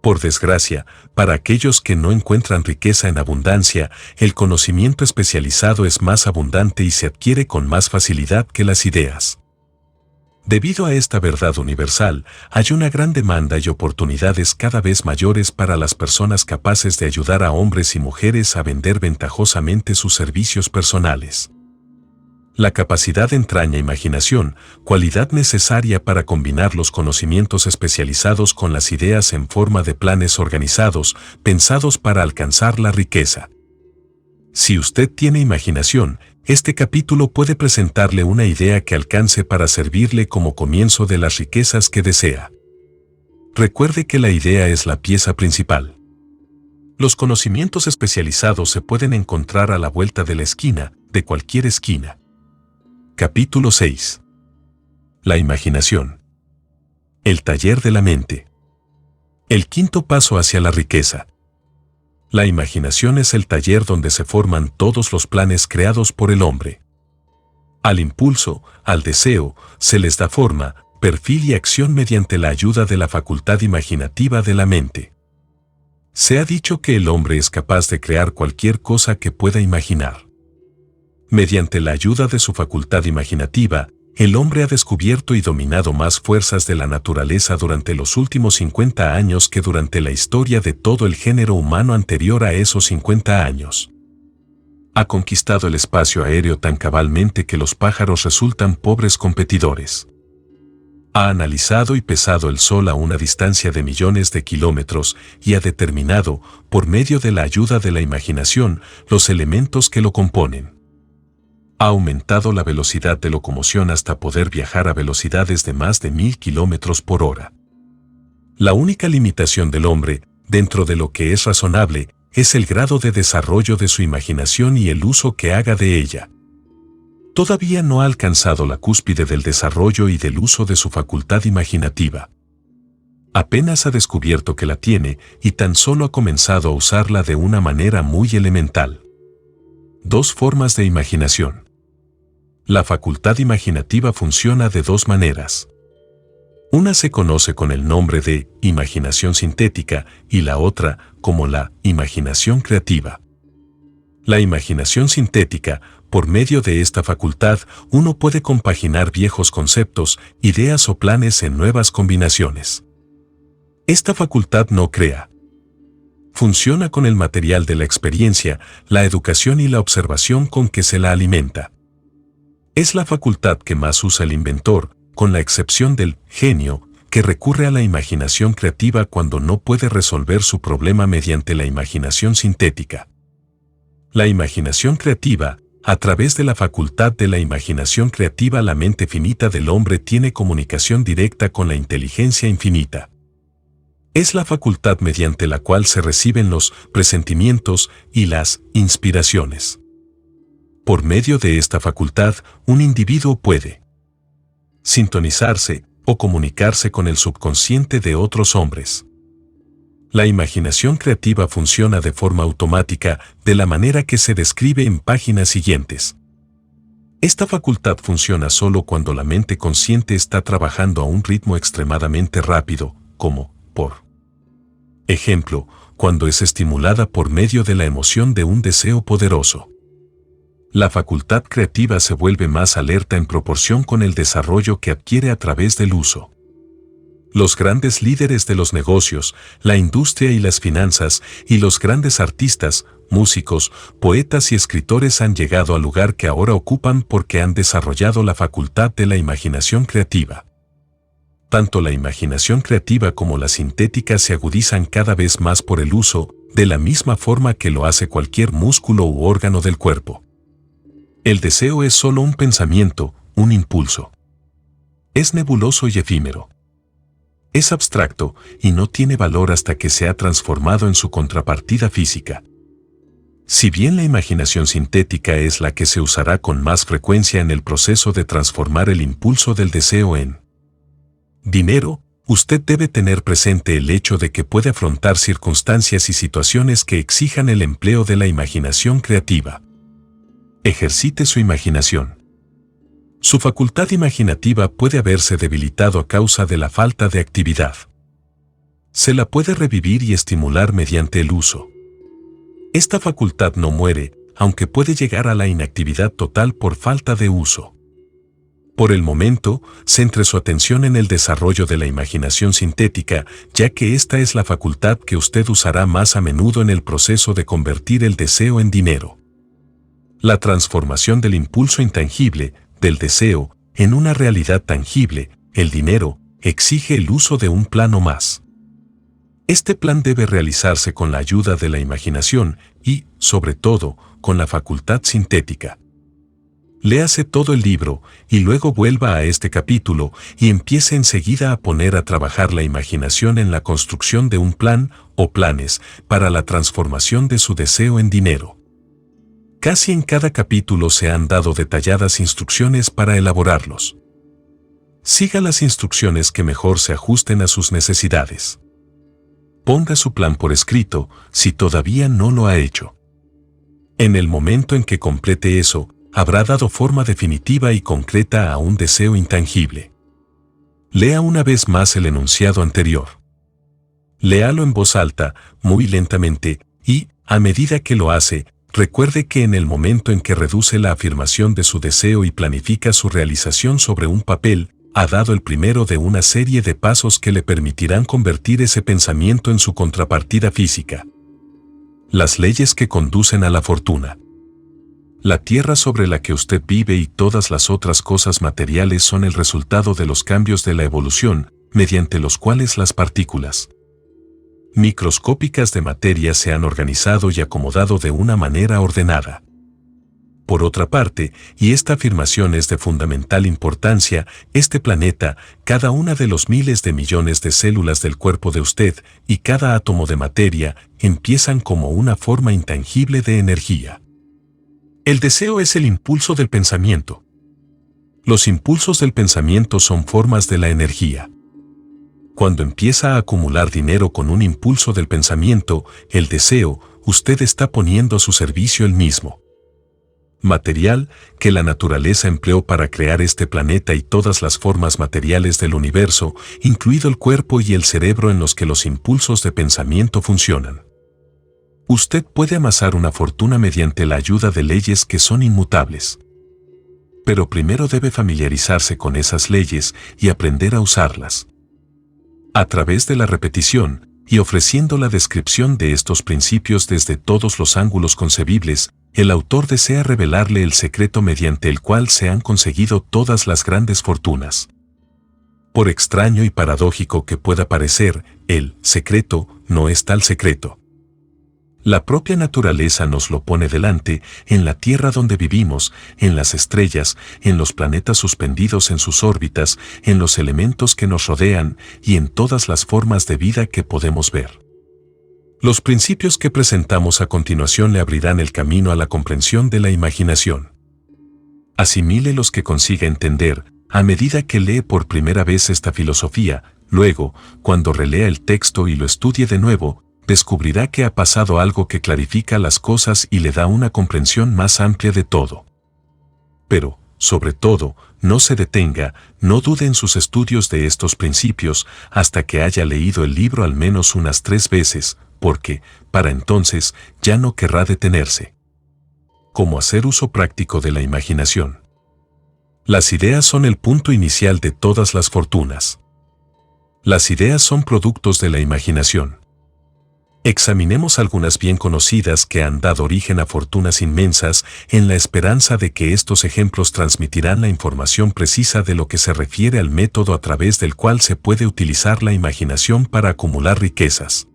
Por desgracia, para aquellos que no encuentran riqueza en abundancia, el conocimiento especializado es más abundante y se adquiere con más facilidad que las ideas. Debido a esta verdad universal, hay una gran demanda y oportunidades cada vez mayores para las personas capaces de ayudar a hombres y mujeres a vender ventajosamente sus servicios personales. La capacidad entraña imaginación, cualidad necesaria para combinar los conocimientos especializados con las ideas en forma de planes organizados, pensados para alcanzar la riqueza. Si usted tiene imaginación, este capítulo puede presentarle una idea que alcance para servirle como comienzo de las riquezas que desea. Recuerde que la idea es la pieza principal. Los conocimientos especializados se pueden encontrar a la vuelta de la esquina, de cualquier esquina. Capítulo 6. La imaginación. El taller de la mente. El quinto paso hacia la riqueza. La imaginación es el taller donde se forman todos los planes creados por el hombre. Al impulso, al deseo, se les da forma, perfil y acción mediante la ayuda de la facultad imaginativa de la mente. Se ha dicho que el hombre es capaz de crear cualquier cosa que pueda imaginar. Mediante la ayuda de su facultad imaginativa, el hombre ha descubierto y dominado más fuerzas de la naturaleza durante los últimos 50 años que durante la historia de todo el género humano anterior a esos 50 años. Ha conquistado el espacio aéreo tan cabalmente que los pájaros resultan pobres competidores. Ha analizado y pesado el Sol a una distancia de millones de kilómetros y ha determinado, por medio de la ayuda de la imaginación, los elementos que lo componen. Ha aumentado la velocidad de locomoción hasta poder viajar a velocidades de más de 1000 kilómetros por hora. La única limitación del hombre, dentro de lo que es razonable, es el grado de desarrollo de su imaginación y el uso que haga de ella. Todavía no ha alcanzado la cúspide del desarrollo y del uso de su facultad imaginativa. Apenas ha descubierto que la tiene y tan solo ha comenzado a usarla de una manera muy elemental. Dos formas de imaginación. La facultad imaginativa funciona de dos maneras. Una se conoce con el nombre de imaginación sintética y la otra como la imaginación creativa. La imaginación sintética, por medio de esta facultad, uno puede compaginar viejos conceptos, ideas o planes en nuevas combinaciones. Esta facultad no crea. Funciona con el material de la experiencia, la educación y la observación con que se la alimenta. Es la facultad que más usa el inventor, con la excepción del genio, que recurre a la imaginación creativa cuando no puede resolver su problema mediante la imaginación sintética. La imaginación creativa, a través de la facultad de la imaginación creativa, la mente finita del hombre tiene comunicación directa con la inteligencia infinita. Es la facultad mediante la cual se reciben los presentimientos y las inspiraciones. Por medio de esta facultad, un individuo puede sintonizarse o comunicarse con el subconsciente de otros hombres. La imaginación creativa funciona de forma automática, de la manera que se describe en páginas siguientes. Esta facultad funciona solo cuando la mente consciente está trabajando a un ritmo extremadamente rápido, como, por ejemplo, cuando es estimulada por medio de la emoción de un deseo poderoso. La facultad creativa se vuelve más alerta en proporción con el desarrollo que adquiere a través del uso. Los grandes líderes de los negocios, la industria y las finanzas, y los grandes artistas, músicos, poetas y escritores han llegado al lugar que ahora ocupan porque han desarrollado la facultad de la imaginación creativa. Tanto la imaginación creativa como la sintética se agudizan cada vez más por el uso, de la misma forma que lo hace cualquier músculo u órgano del cuerpo. El deseo es solo un pensamiento, un impulso. Es nebuloso y efímero. Es abstracto y no tiene valor hasta que se ha transformado en su contrapartida física. Si bien la imaginación sintética es la que se usará con más frecuencia en el proceso de transformar el impulso del deseo en dinero, usted debe tener presente el hecho de que puede afrontar circunstancias y situaciones que exijan el empleo de la imaginación creativa. Ejercite su imaginación. Su facultad imaginativa puede haberse debilitado a causa de la falta de actividad. Se la puede revivir y estimular mediante el uso. Esta facultad no muere, aunque puede llegar a la inactividad total por falta de uso. Por el momento, centre su atención en el desarrollo de la imaginación sintética, ya que esta es la facultad que usted usará más a menudo en el proceso de convertir el deseo en dinero. La transformación del impulso intangible, del deseo, en una realidad tangible, el dinero, exige el uso de un plano más. Este plan debe realizarse con la ayuda de la imaginación y, sobre todo, con la facultad sintética. Léase todo el libro y luego vuelva a este capítulo y empiece enseguida a poner a trabajar la imaginación en la construcción de un plan o planes para la transformación de su deseo en dinero. Casi en cada capítulo se han dado detalladas instrucciones para elaborarlos. Siga las instrucciones que mejor se ajusten a sus necesidades. Ponga su plan por escrito si todavía no lo ha hecho. En el momento en que complete eso, habrá dado forma definitiva y concreta a un deseo intangible. Lea una vez más el enunciado anterior. Léalo en voz alta, muy lentamente, y, a medida que lo hace, recuerde que en el momento en que reduce la afirmación de su deseo y planifica su realización sobre un papel, ha dado el primero de una serie de pasos que le permitirán convertir ese pensamiento en su contrapartida física. Las leyes que conducen a la fortuna. La tierra sobre la que usted vive y todas las otras cosas materiales son el resultado de los cambios de la evolución, mediante los cuales las partículas microscópicas de materia se han organizado y acomodado de una manera ordenada. Por otra parte, y esta afirmación es de fundamental importancia, este planeta, cada una de los miles de millones de células del cuerpo de usted y cada átomo de materia empiezan como una forma intangible de energía. El deseo es el impulso del pensamiento. Los impulsos del pensamiento son formas de la energía. Cuando empieza a acumular dinero con un impulso del pensamiento, el deseo, usted está poniendo a su servicio el mismo material que la naturaleza empleó para crear este planeta y todas las formas materiales del universo, incluido el cuerpo y el cerebro en los que los impulsos de pensamiento funcionan. Usted puede amasar una fortuna mediante la ayuda de leyes que son inmutables. Pero primero debe familiarizarse con esas leyes y aprender a usarlas. A través de la repetición, y ofreciendo la descripción de estos principios desde todos los ángulos concebibles, el autor desea revelarle el secreto mediante el cual se han conseguido todas las grandes fortunas. Por extraño y paradójico que pueda parecer, el secreto no es tal secreto. La propia naturaleza nos lo pone delante, en la tierra donde vivimos, en las estrellas, en los planetas suspendidos en sus órbitas, en los elementos que nos rodean y en todas las formas de vida que podemos ver. Los principios que presentamos a continuación le abrirán el camino a la comprensión de la imaginación. Asimile los que consiga entender, a medida que lee por primera vez esta filosofía, luego, cuando relea el texto y lo estudie de nuevo, descubrirá que ha pasado algo que clarifica las cosas y le da una comprensión más amplia de todo. Pero, sobre todo, no se detenga, no dude en sus estudios de estos principios hasta que haya leído el libro al menos unas 3 veces, porque, para entonces, ya no querrá detenerse. ¿Cómo hacer uso práctico de la imaginación? Las ideas son el punto inicial de todas las fortunas. Las ideas son productos de la imaginación. Examinemos algunas bien conocidas que han dado origen a fortunas inmensas en la esperanza de que estos ejemplos transmitirán la información precisa de lo que se refiere al método a través del cual se puede utilizar la imaginación para acumular riquezas.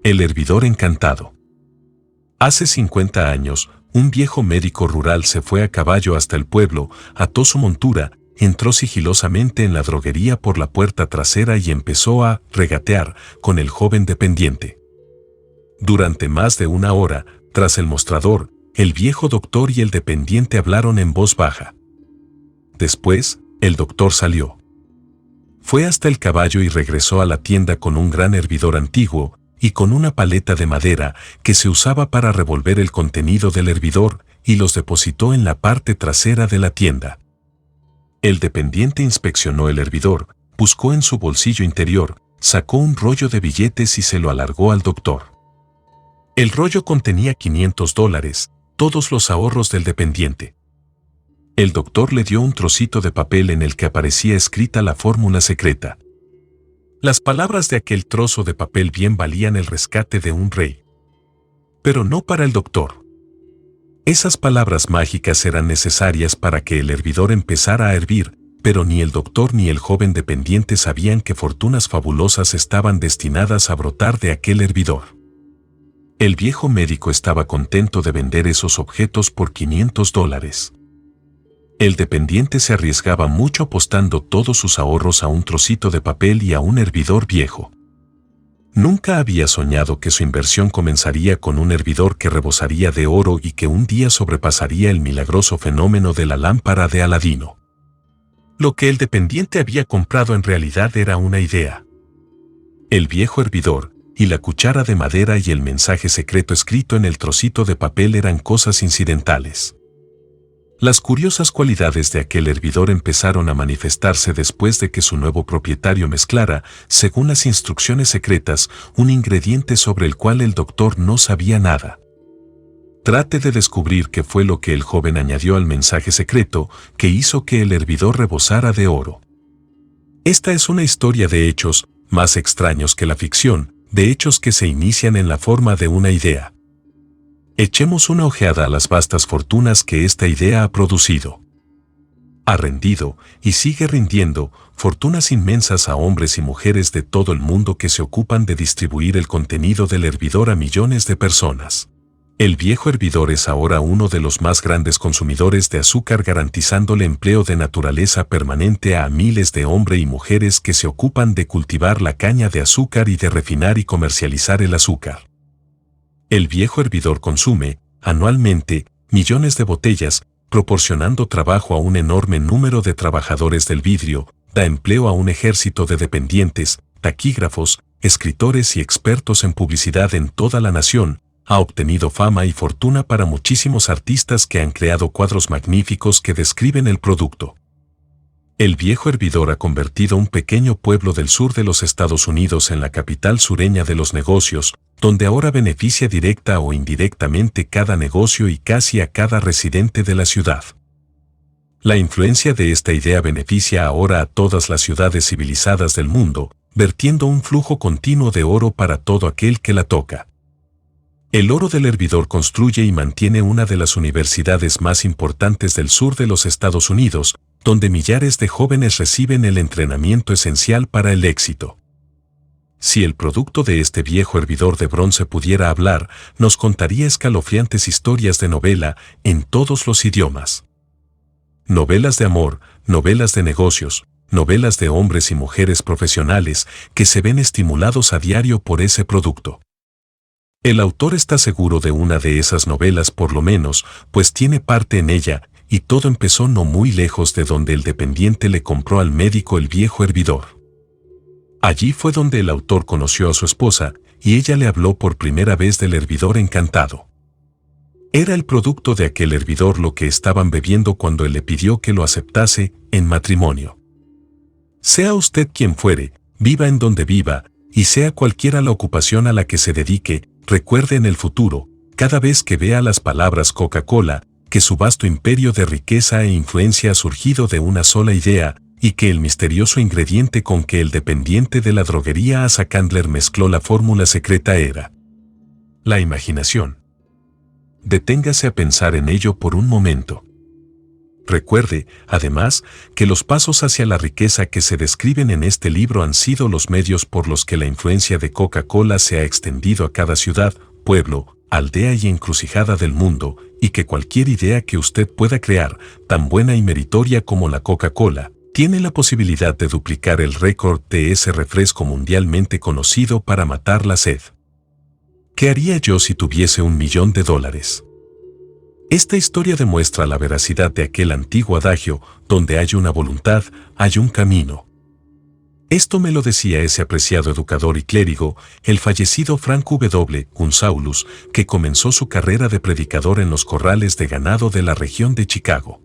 El hervidor encantado. Hace 50 años, un viejo médico rural se fue a caballo hasta el pueblo, ató su montura, entró sigilosamente en la droguería por la puerta trasera y empezó a regatear con el joven dependiente. Durante más de 1 hora, tras el mostrador, el viejo doctor y el dependiente hablaron en voz baja. Después, el doctor salió. Fue hasta el caballo y regresó a la tienda con un gran hervidor antiguo y con una paleta de madera que se usaba para revolver el contenido del hervidor y los depositó en la parte trasera de la tienda. El dependiente inspeccionó el hervidor, buscó en su bolsillo interior, sacó un rollo de billetes y se lo alargó al doctor. El rollo contenía $500, todos los ahorros del dependiente. El doctor le dio un trocito de papel en el que aparecía escrita la fórmula secreta. Las palabras de aquel trozo de papel bien valían el rescate de un rey. Pero no para el doctor. Esas palabras mágicas eran necesarias para que el hervidor empezara a hervir, pero ni el doctor ni el joven dependiente sabían que fortunas fabulosas estaban destinadas a brotar de aquel hervidor. El viejo médico estaba contento de vender esos objetos por $500. El dependiente se arriesgaba mucho apostando todos sus ahorros a un trocito de papel y a un hervidor viejo. Nunca había soñado que su inversión comenzaría con un hervidor que rebosaría de oro y que un día sobrepasaría el milagroso fenómeno de la lámpara de Aladino. Lo que el dependiente había comprado en realidad era una idea. El viejo hervidor, y la cuchara de madera y el mensaje secreto escrito en el trocito de papel eran cosas incidentales. Las curiosas cualidades de aquel hervidor empezaron a manifestarse después de que su nuevo propietario mezclara, según las instrucciones secretas, un ingrediente sobre el cual el doctor no sabía nada. Trate de descubrir qué fue lo que el joven añadió al mensaje secreto que hizo que el hervidor rebosara de oro. Esta es una historia de hechos, más extraños que la ficción, de hechos que se inician en la forma de una idea. Echemos una ojeada a las vastas fortunas que esta idea ha producido. Ha rendido, y sigue rindiendo, fortunas inmensas a hombres y mujeres de todo el mundo que se ocupan de distribuir el contenido del hervidor a millones de personas. El viejo hervidor es ahora uno de los más grandes consumidores de azúcar, garantizándole empleo de naturaleza permanente a miles de hombres y mujeres que se ocupan de cultivar la caña de azúcar y de refinar y comercializar el azúcar. El viejo hervidor consume, anualmente, millones de botellas, proporcionando trabajo a un enorme número de trabajadores del vidrio, da empleo a un ejército de dependientes, taquígrafos, escritores y expertos en publicidad en toda la nación. Ha obtenido fama y fortuna para muchísimos artistas que han creado cuadros magníficos que describen el producto. El viejo hervidor ha convertido un pequeño pueblo del sur de los Estados Unidos en la capital sureña de los negocios, donde ahora beneficia directa o indirectamente cada negocio y casi a cada residente de la ciudad. La influencia de esta idea beneficia ahora a todas las ciudades civilizadas del mundo, vertiendo un flujo continuo de oro para todo aquel que la toca. El oro del hervidor construye y mantiene una de las universidades más importantes del sur de los Estados Unidos, donde millares de jóvenes reciben el entrenamiento esencial para el éxito. Si el producto de este viejo hervidor de bronce pudiera hablar, nos contaría escalofriantes historias de novela en todos los idiomas. Novelas de amor, novelas de negocios, novelas de hombres y mujeres profesionales que se ven estimulados a diario por ese producto. El autor está seguro de una de esas novelas por lo menos, pues tiene parte en ella, y todo empezó no muy lejos de donde el dependiente le compró al médico el viejo hervidor. Allí fue donde el autor conoció a su esposa, y ella le habló por primera vez del hervidor encantado. Era el producto de aquel hervidor lo que estaban bebiendo cuando él le pidió que lo aceptase en matrimonio. Sea usted quien fuere, viva en donde viva, y sea cualquiera la ocupación a la que se dedique, recuerde en el futuro, cada vez que vea las palabras Coca-Cola, que su vasto imperio de riqueza e influencia ha surgido de una sola idea, y que el misterioso ingrediente con que el dependiente de la droguería Asa Candler mezcló la fórmula secreta era la imaginación. Deténgase a pensar en ello por un momento. Recuerde, además, que los pasos hacia la riqueza que se describen en este libro han sido los medios por los que la influencia de Coca-Cola se ha extendido a cada ciudad, pueblo, aldea y encrucijada del mundo, y que cualquier idea que usted pueda crear, tan buena y meritoria como la Coca-Cola, tiene la posibilidad de duplicar el récord de ese refresco mundialmente conocido para matar la sed. ¿Qué haría yo si tuviese $1.000.000? Esta historia demuestra la veracidad de aquel antiguo adagio, donde hay una voluntad, hay un camino. Esto me lo decía ese apreciado educador y clérigo, el fallecido Frank W. Gunsaulus, que comenzó su carrera de predicador en los corrales de ganado de la región de Chicago.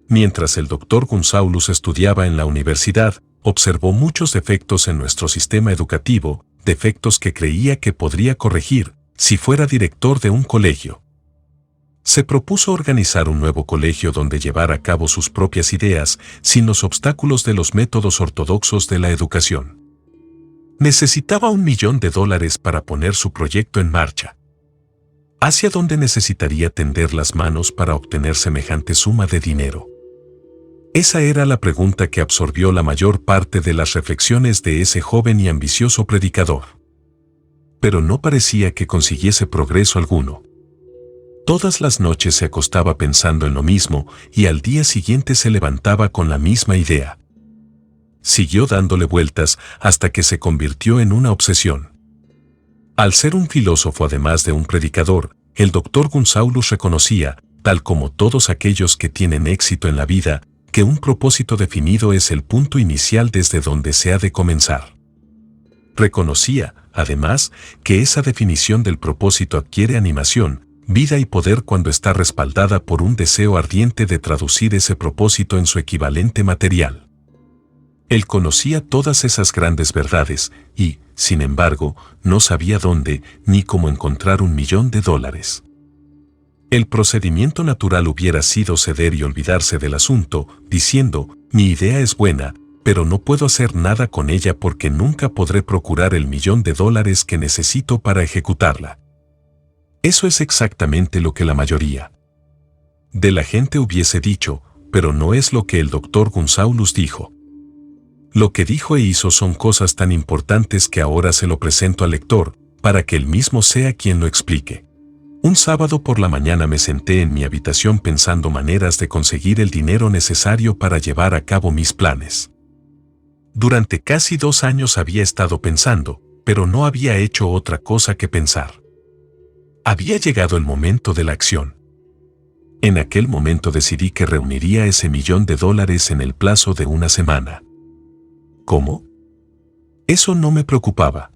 Mientras el doctor Gunsaulus estudiaba en la universidad, observó muchos defectos en nuestro sistema educativo, defectos que creía que podría corregir si fuera director de un colegio. Se propuso organizar un nuevo colegio donde llevara a cabo sus propias ideas sin los obstáculos de los métodos ortodoxos de la educación. Necesitaba $1.000.000 para poner su proyecto en marcha. ¿Hacia dónde necesitaría tender las manos para obtener semejante suma de dinero? Esa era la pregunta que absorbió la mayor parte de las reflexiones de ese joven y ambicioso predicador. Pero no parecía que consiguiese progreso alguno. Todas las noches se acostaba pensando en lo mismo y al día siguiente se levantaba con la misma idea. Siguió dándole vueltas hasta que se convirtió en una obsesión. Al ser un filósofo además de un predicador, el Dr. Gunsaulus reconocía, tal como todos aquellos que tienen éxito en la vida, que un propósito definido es el punto inicial desde donde se ha de comenzar. Reconocía, además, que esa definición del propósito adquiere animación, vida y poder cuando está respaldada por un deseo ardiente de traducir ese propósito en su equivalente material. Él conocía todas esas grandes verdades y, sin embargo, no sabía dónde ni cómo encontrar $1.000.000. El procedimiento natural hubiera sido ceder y olvidarse del asunto, diciendo, mi idea es buena, pero no puedo hacer nada con ella porque nunca podré procurar el $1.000.000 que necesito para ejecutarla. Eso es exactamente lo que la mayoría de la gente hubiese dicho, pero no es lo que el Dr. Gunsaulus dijo. Lo que dijo e hizo son cosas tan importantes que ahora se lo presento al lector, para que él mismo sea quien lo explique. Un sábado por la mañana me senté en mi habitación pensando maneras de conseguir el dinero necesario para llevar a cabo mis planes. Durante casi 2 años había estado pensando, pero no había hecho otra cosa que pensar. Había llegado el momento de la acción. En aquel momento decidí que reuniría ese $1.000.000 en el plazo de una semana. ¿Cómo? Eso no me preocupaba.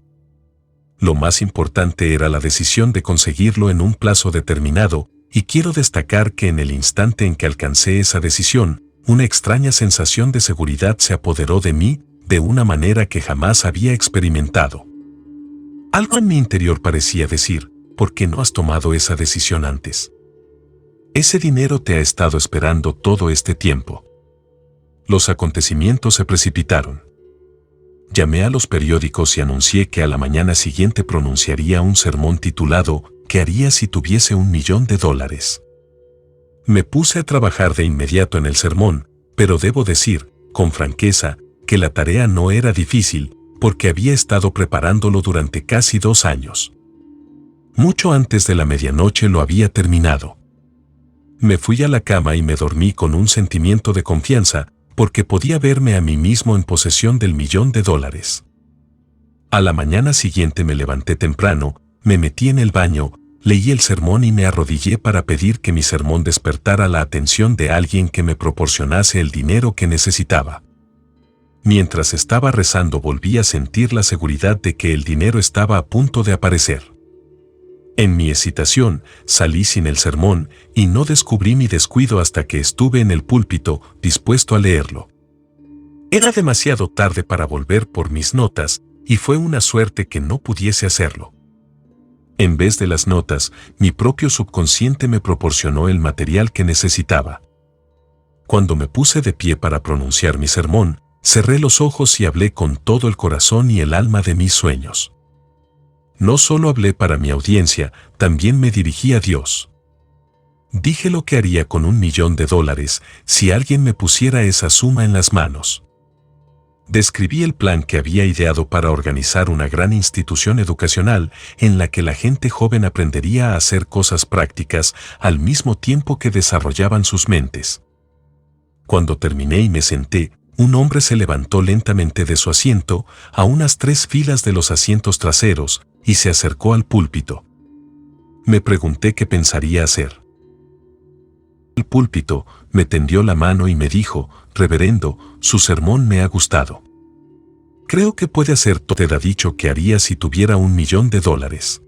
Lo más importante era la decisión de conseguirlo en un plazo determinado, y quiero destacar que en el instante en que alcancé esa decisión, una extraña sensación de seguridad se apoderó de mí, de una manera que jamás había experimentado. Algo en mi interior parecía decir, ¿por qué no has tomado esa decisión antes? Ese dinero te ha estado esperando todo este tiempo. Los acontecimientos se precipitaron. Llamé a los periódicos y anuncié que a la mañana siguiente pronunciaría un sermón titulado ¿Qué haría si tuviese $1.000.000? Me puse a trabajar de inmediato en el sermón, pero debo decir, con franqueza, que la tarea no era difícil, porque había estado preparándolo durante casi 2 años. Mucho antes de la medianoche lo había terminado. Me fui a la cama y me dormí con un sentimiento de confianza, porque podía verme a mí mismo en posesión del $1.000.000. A la mañana siguiente me levanté temprano, me metí en el baño, leí el sermón y me arrodillé para pedir que mi sermón despertara la atención de alguien que me proporcionase el dinero que necesitaba. Mientras estaba rezando volví a sentir la seguridad de que el dinero estaba a punto de aparecer. En mi excitación, salí sin el sermón y no descubrí mi descuido hasta que estuve en el púlpito, dispuesto a leerlo. Era demasiado tarde para volver por mis notas, y fue una suerte que no pudiese hacerlo. En vez de las notas, mi propio subconsciente me proporcionó el material que necesitaba. Cuando me puse de pie para pronunciar mi sermón, cerré los ojos y hablé con todo el corazón y el alma de mis sueños. No solo hablé para mi audiencia, también me dirigí a Dios. Dije lo que haría con $1.000.000 si alguien me pusiera esa suma en las manos. Describí el plan que había ideado para organizar una gran institución educacional en la que la gente joven aprendería a hacer cosas prácticas al mismo tiempo que desarrollaban sus mentes. Cuando terminé y me senté, un hombre se levantó lentamente de su asiento, a unas 3 filas de los asientos traseros, y se acercó al púlpito. Me pregunté qué pensaría hacer. El púlpito me tendió la mano y me dijo, reverendo, su sermón me ha gustado. Creo que puede hacer todo lo que usted ha dicho que haría si tuviera $1.000.000.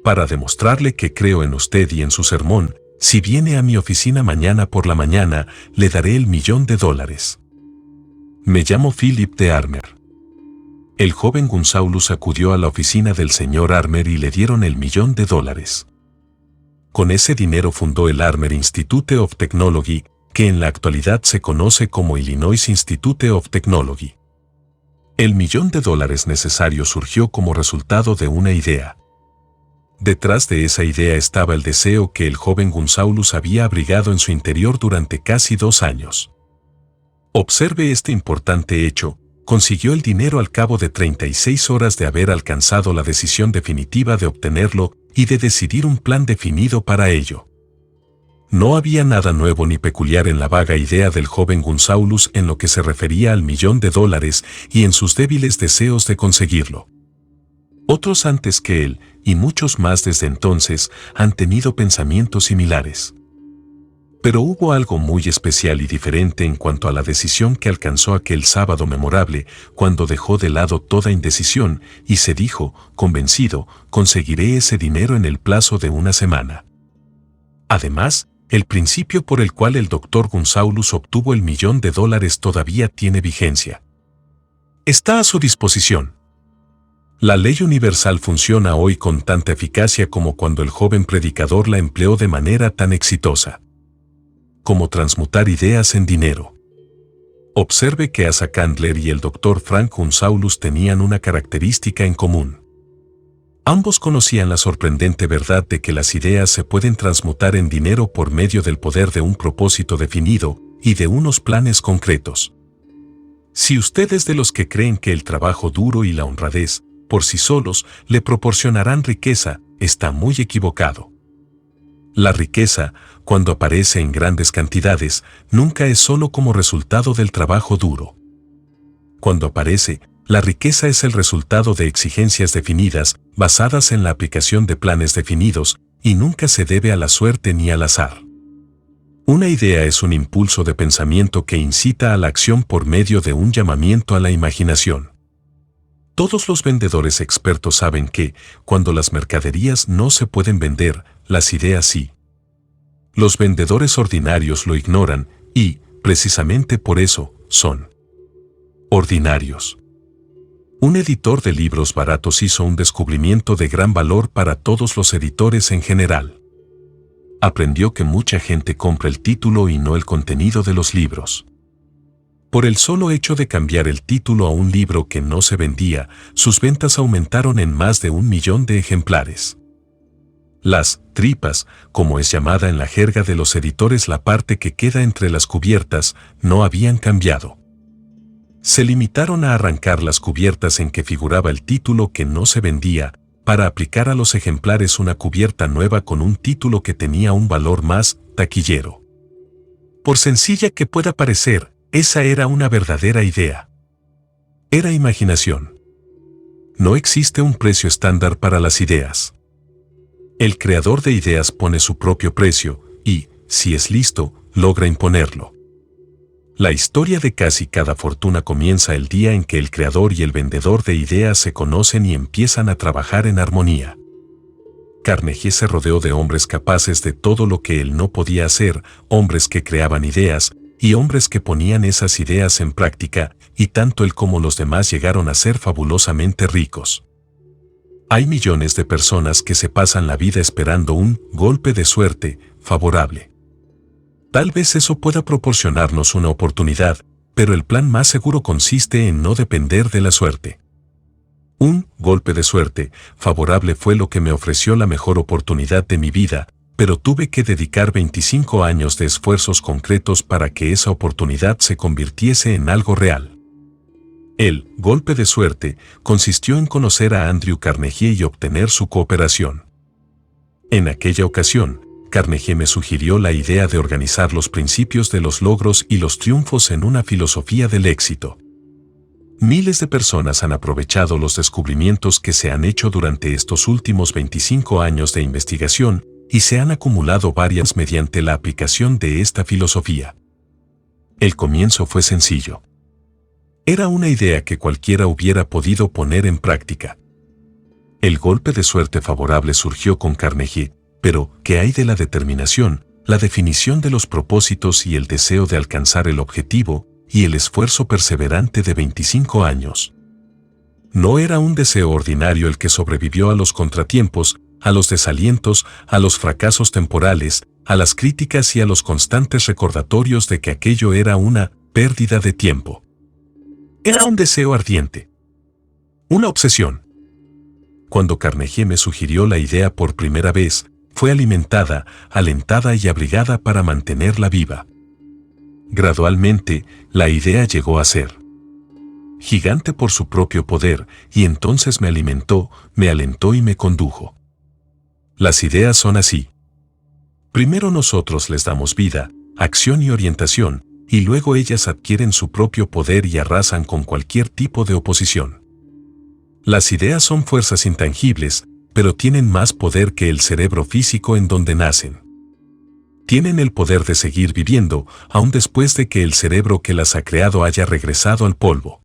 Para demostrarle que creo en usted y en su sermón, si viene a mi oficina mañana por la mañana, le daré el $1.000.000. Me llamo Philip de Armer. El joven Gunsaulus acudió a la oficina del señor Armer y le dieron el $1.000.000. Con ese dinero fundó el Armer Institute of Technology, que en la actualidad se conoce como Illinois Institute of Technology. El $1.000.000 necesario surgió como resultado de una idea. Detrás de esa idea estaba el deseo que el joven Gunsaulus había abrigado en su interior durante casi 2 años. Observe este importante hecho. Consiguió el dinero al cabo de 36 horas de haber alcanzado la decisión definitiva de obtenerlo y de decidir un plan definido para ello. No había nada nuevo ni peculiar en la vaga idea del joven Gunsaulus en lo que se refería al $1.000.000 y en sus débiles deseos de conseguirlo. Otros antes que él, y muchos más desde entonces, han tenido pensamientos similares. Pero hubo algo muy especial y diferente en cuanto a la decisión que alcanzó aquel sábado memorable, cuando dejó de lado toda indecisión y se dijo, convencido, conseguiré ese dinero en el plazo de una semana. Además, el principio por el cual el Dr. Gunsaulus obtuvo el $1.000.000 todavía tiene vigencia. Está a su disposición. La ley universal funciona hoy con tanta eficacia como cuando el joven predicador la empleó de manera tan exitosa. Como transmutar ideas en dinero. Observe que Asa Candler y el Dr. Frank Gunsaulus tenían una característica en común. Ambos conocían la sorprendente verdad de que las ideas se pueden transmutar en dinero por medio del poder de un propósito definido y de unos planes concretos. Si usted es de los que creen que el trabajo duro y la honradez, por sí solos, le proporcionarán riqueza, está muy equivocado. La riqueza, cuando aparece en grandes cantidades, nunca es solo como resultado del trabajo duro. Cuando aparece, la riqueza es el resultado de exigencias definidas, basadas en la aplicación de planes definidos, y nunca se debe a la suerte ni al azar. Una idea es un impulso de pensamiento que incita a la acción por medio de un llamamiento a la imaginación. Todos los vendedores expertos saben que, cuando las mercaderías no se pueden vender, las ideas sí. Los vendedores ordinarios lo ignoran y, precisamente por eso, son ordinarios. Un editor de libros baratos hizo un descubrimiento de gran valor para todos los editores en general. Aprendió que mucha gente compra el título y no el contenido de los libros. Por el solo hecho de cambiar el título a un libro que no se vendía, sus ventas aumentaron en más de 1.000.000 de ejemplares. Las tripas, como es llamada en la jerga de los editores la parte que queda entre las cubiertas, no habían cambiado. Se limitaron a arrancar las cubiertas en que figuraba el título que no se vendía, para aplicar a los ejemplares una cubierta nueva con un título que tenía un valor más taquillero. Por sencilla que pueda parecer, esa era una verdadera idea. Era imaginación. No existe un precio estándar para las ideas. El creador de ideas pone su propio precio y, si es listo, logra imponerlo. La historia de casi cada fortuna comienza el día en que el creador y el vendedor de ideas se conocen y empiezan a trabajar en armonía. Carnegie se rodeó de hombres capaces de todo lo que él no podía hacer, hombres que creaban ideas, y hombres que ponían esas ideas en práctica, y tanto él como los demás llegaron a ser fabulosamente ricos. Hay millones de personas que se pasan la vida esperando un golpe de suerte favorable. Tal vez eso pueda proporcionarnos una oportunidad, pero el plan más seguro consiste en no depender de la suerte. Un golpe de suerte favorable fue lo que me ofreció la mejor oportunidad de mi vida, pero tuve que dedicar 25 años de esfuerzos concretos para que esa oportunidad se convirtiese en algo real. El golpe de suerte consistió en conocer a Andrew Carnegie y obtener su cooperación. En aquella ocasión, Carnegie me sugirió la idea de organizar los principios de los logros y los triunfos en una filosofía del éxito. Miles de personas han aprovechado los descubrimientos que se han hecho durante estos últimos 25 años de investigación y se han acumulado varias mediante la aplicación de esta filosofía. El comienzo fue sencillo. Era una idea que cualquiera hubiera podido poner en práctica. El golpe de suerte favorable surgió con Carnegie, pero ¿qué hay de la determinación, la definición de los propósitos y el deseo de alcanzar el objetivo, y el esfuerzo perseverante de 25 años? No era un deseo ordinario el que sobrevivió a los contratiempos, a los desalientos, a los fracasos temporales, a las críticas y a los constantes recordatorios de que aquello era una pérdida de tiempo. Era un deseo ardiente. Una obsesión. Cuando Carnegie me sugirió la idea por primera vez, fue alimentada, alentada y abrigada para mantenerla viva. Gradualmente, la idea llegó a ser gigante por su propio poder, y entonces me alimentó, me alentó y me condujo. Las ideas son así. Primero nosotros les damos vida, acción y orientación, y luego ellas adquieren su propio poder y arrasan con cualquier tipo de oposición. Las ideas son fuerzas intangibles, pero tienen más poder que el cerebro físico en donde nacen. Tienen el poder de seguir viviendo, aun después de que el cerebro que las ha creado haya regresado al polvo.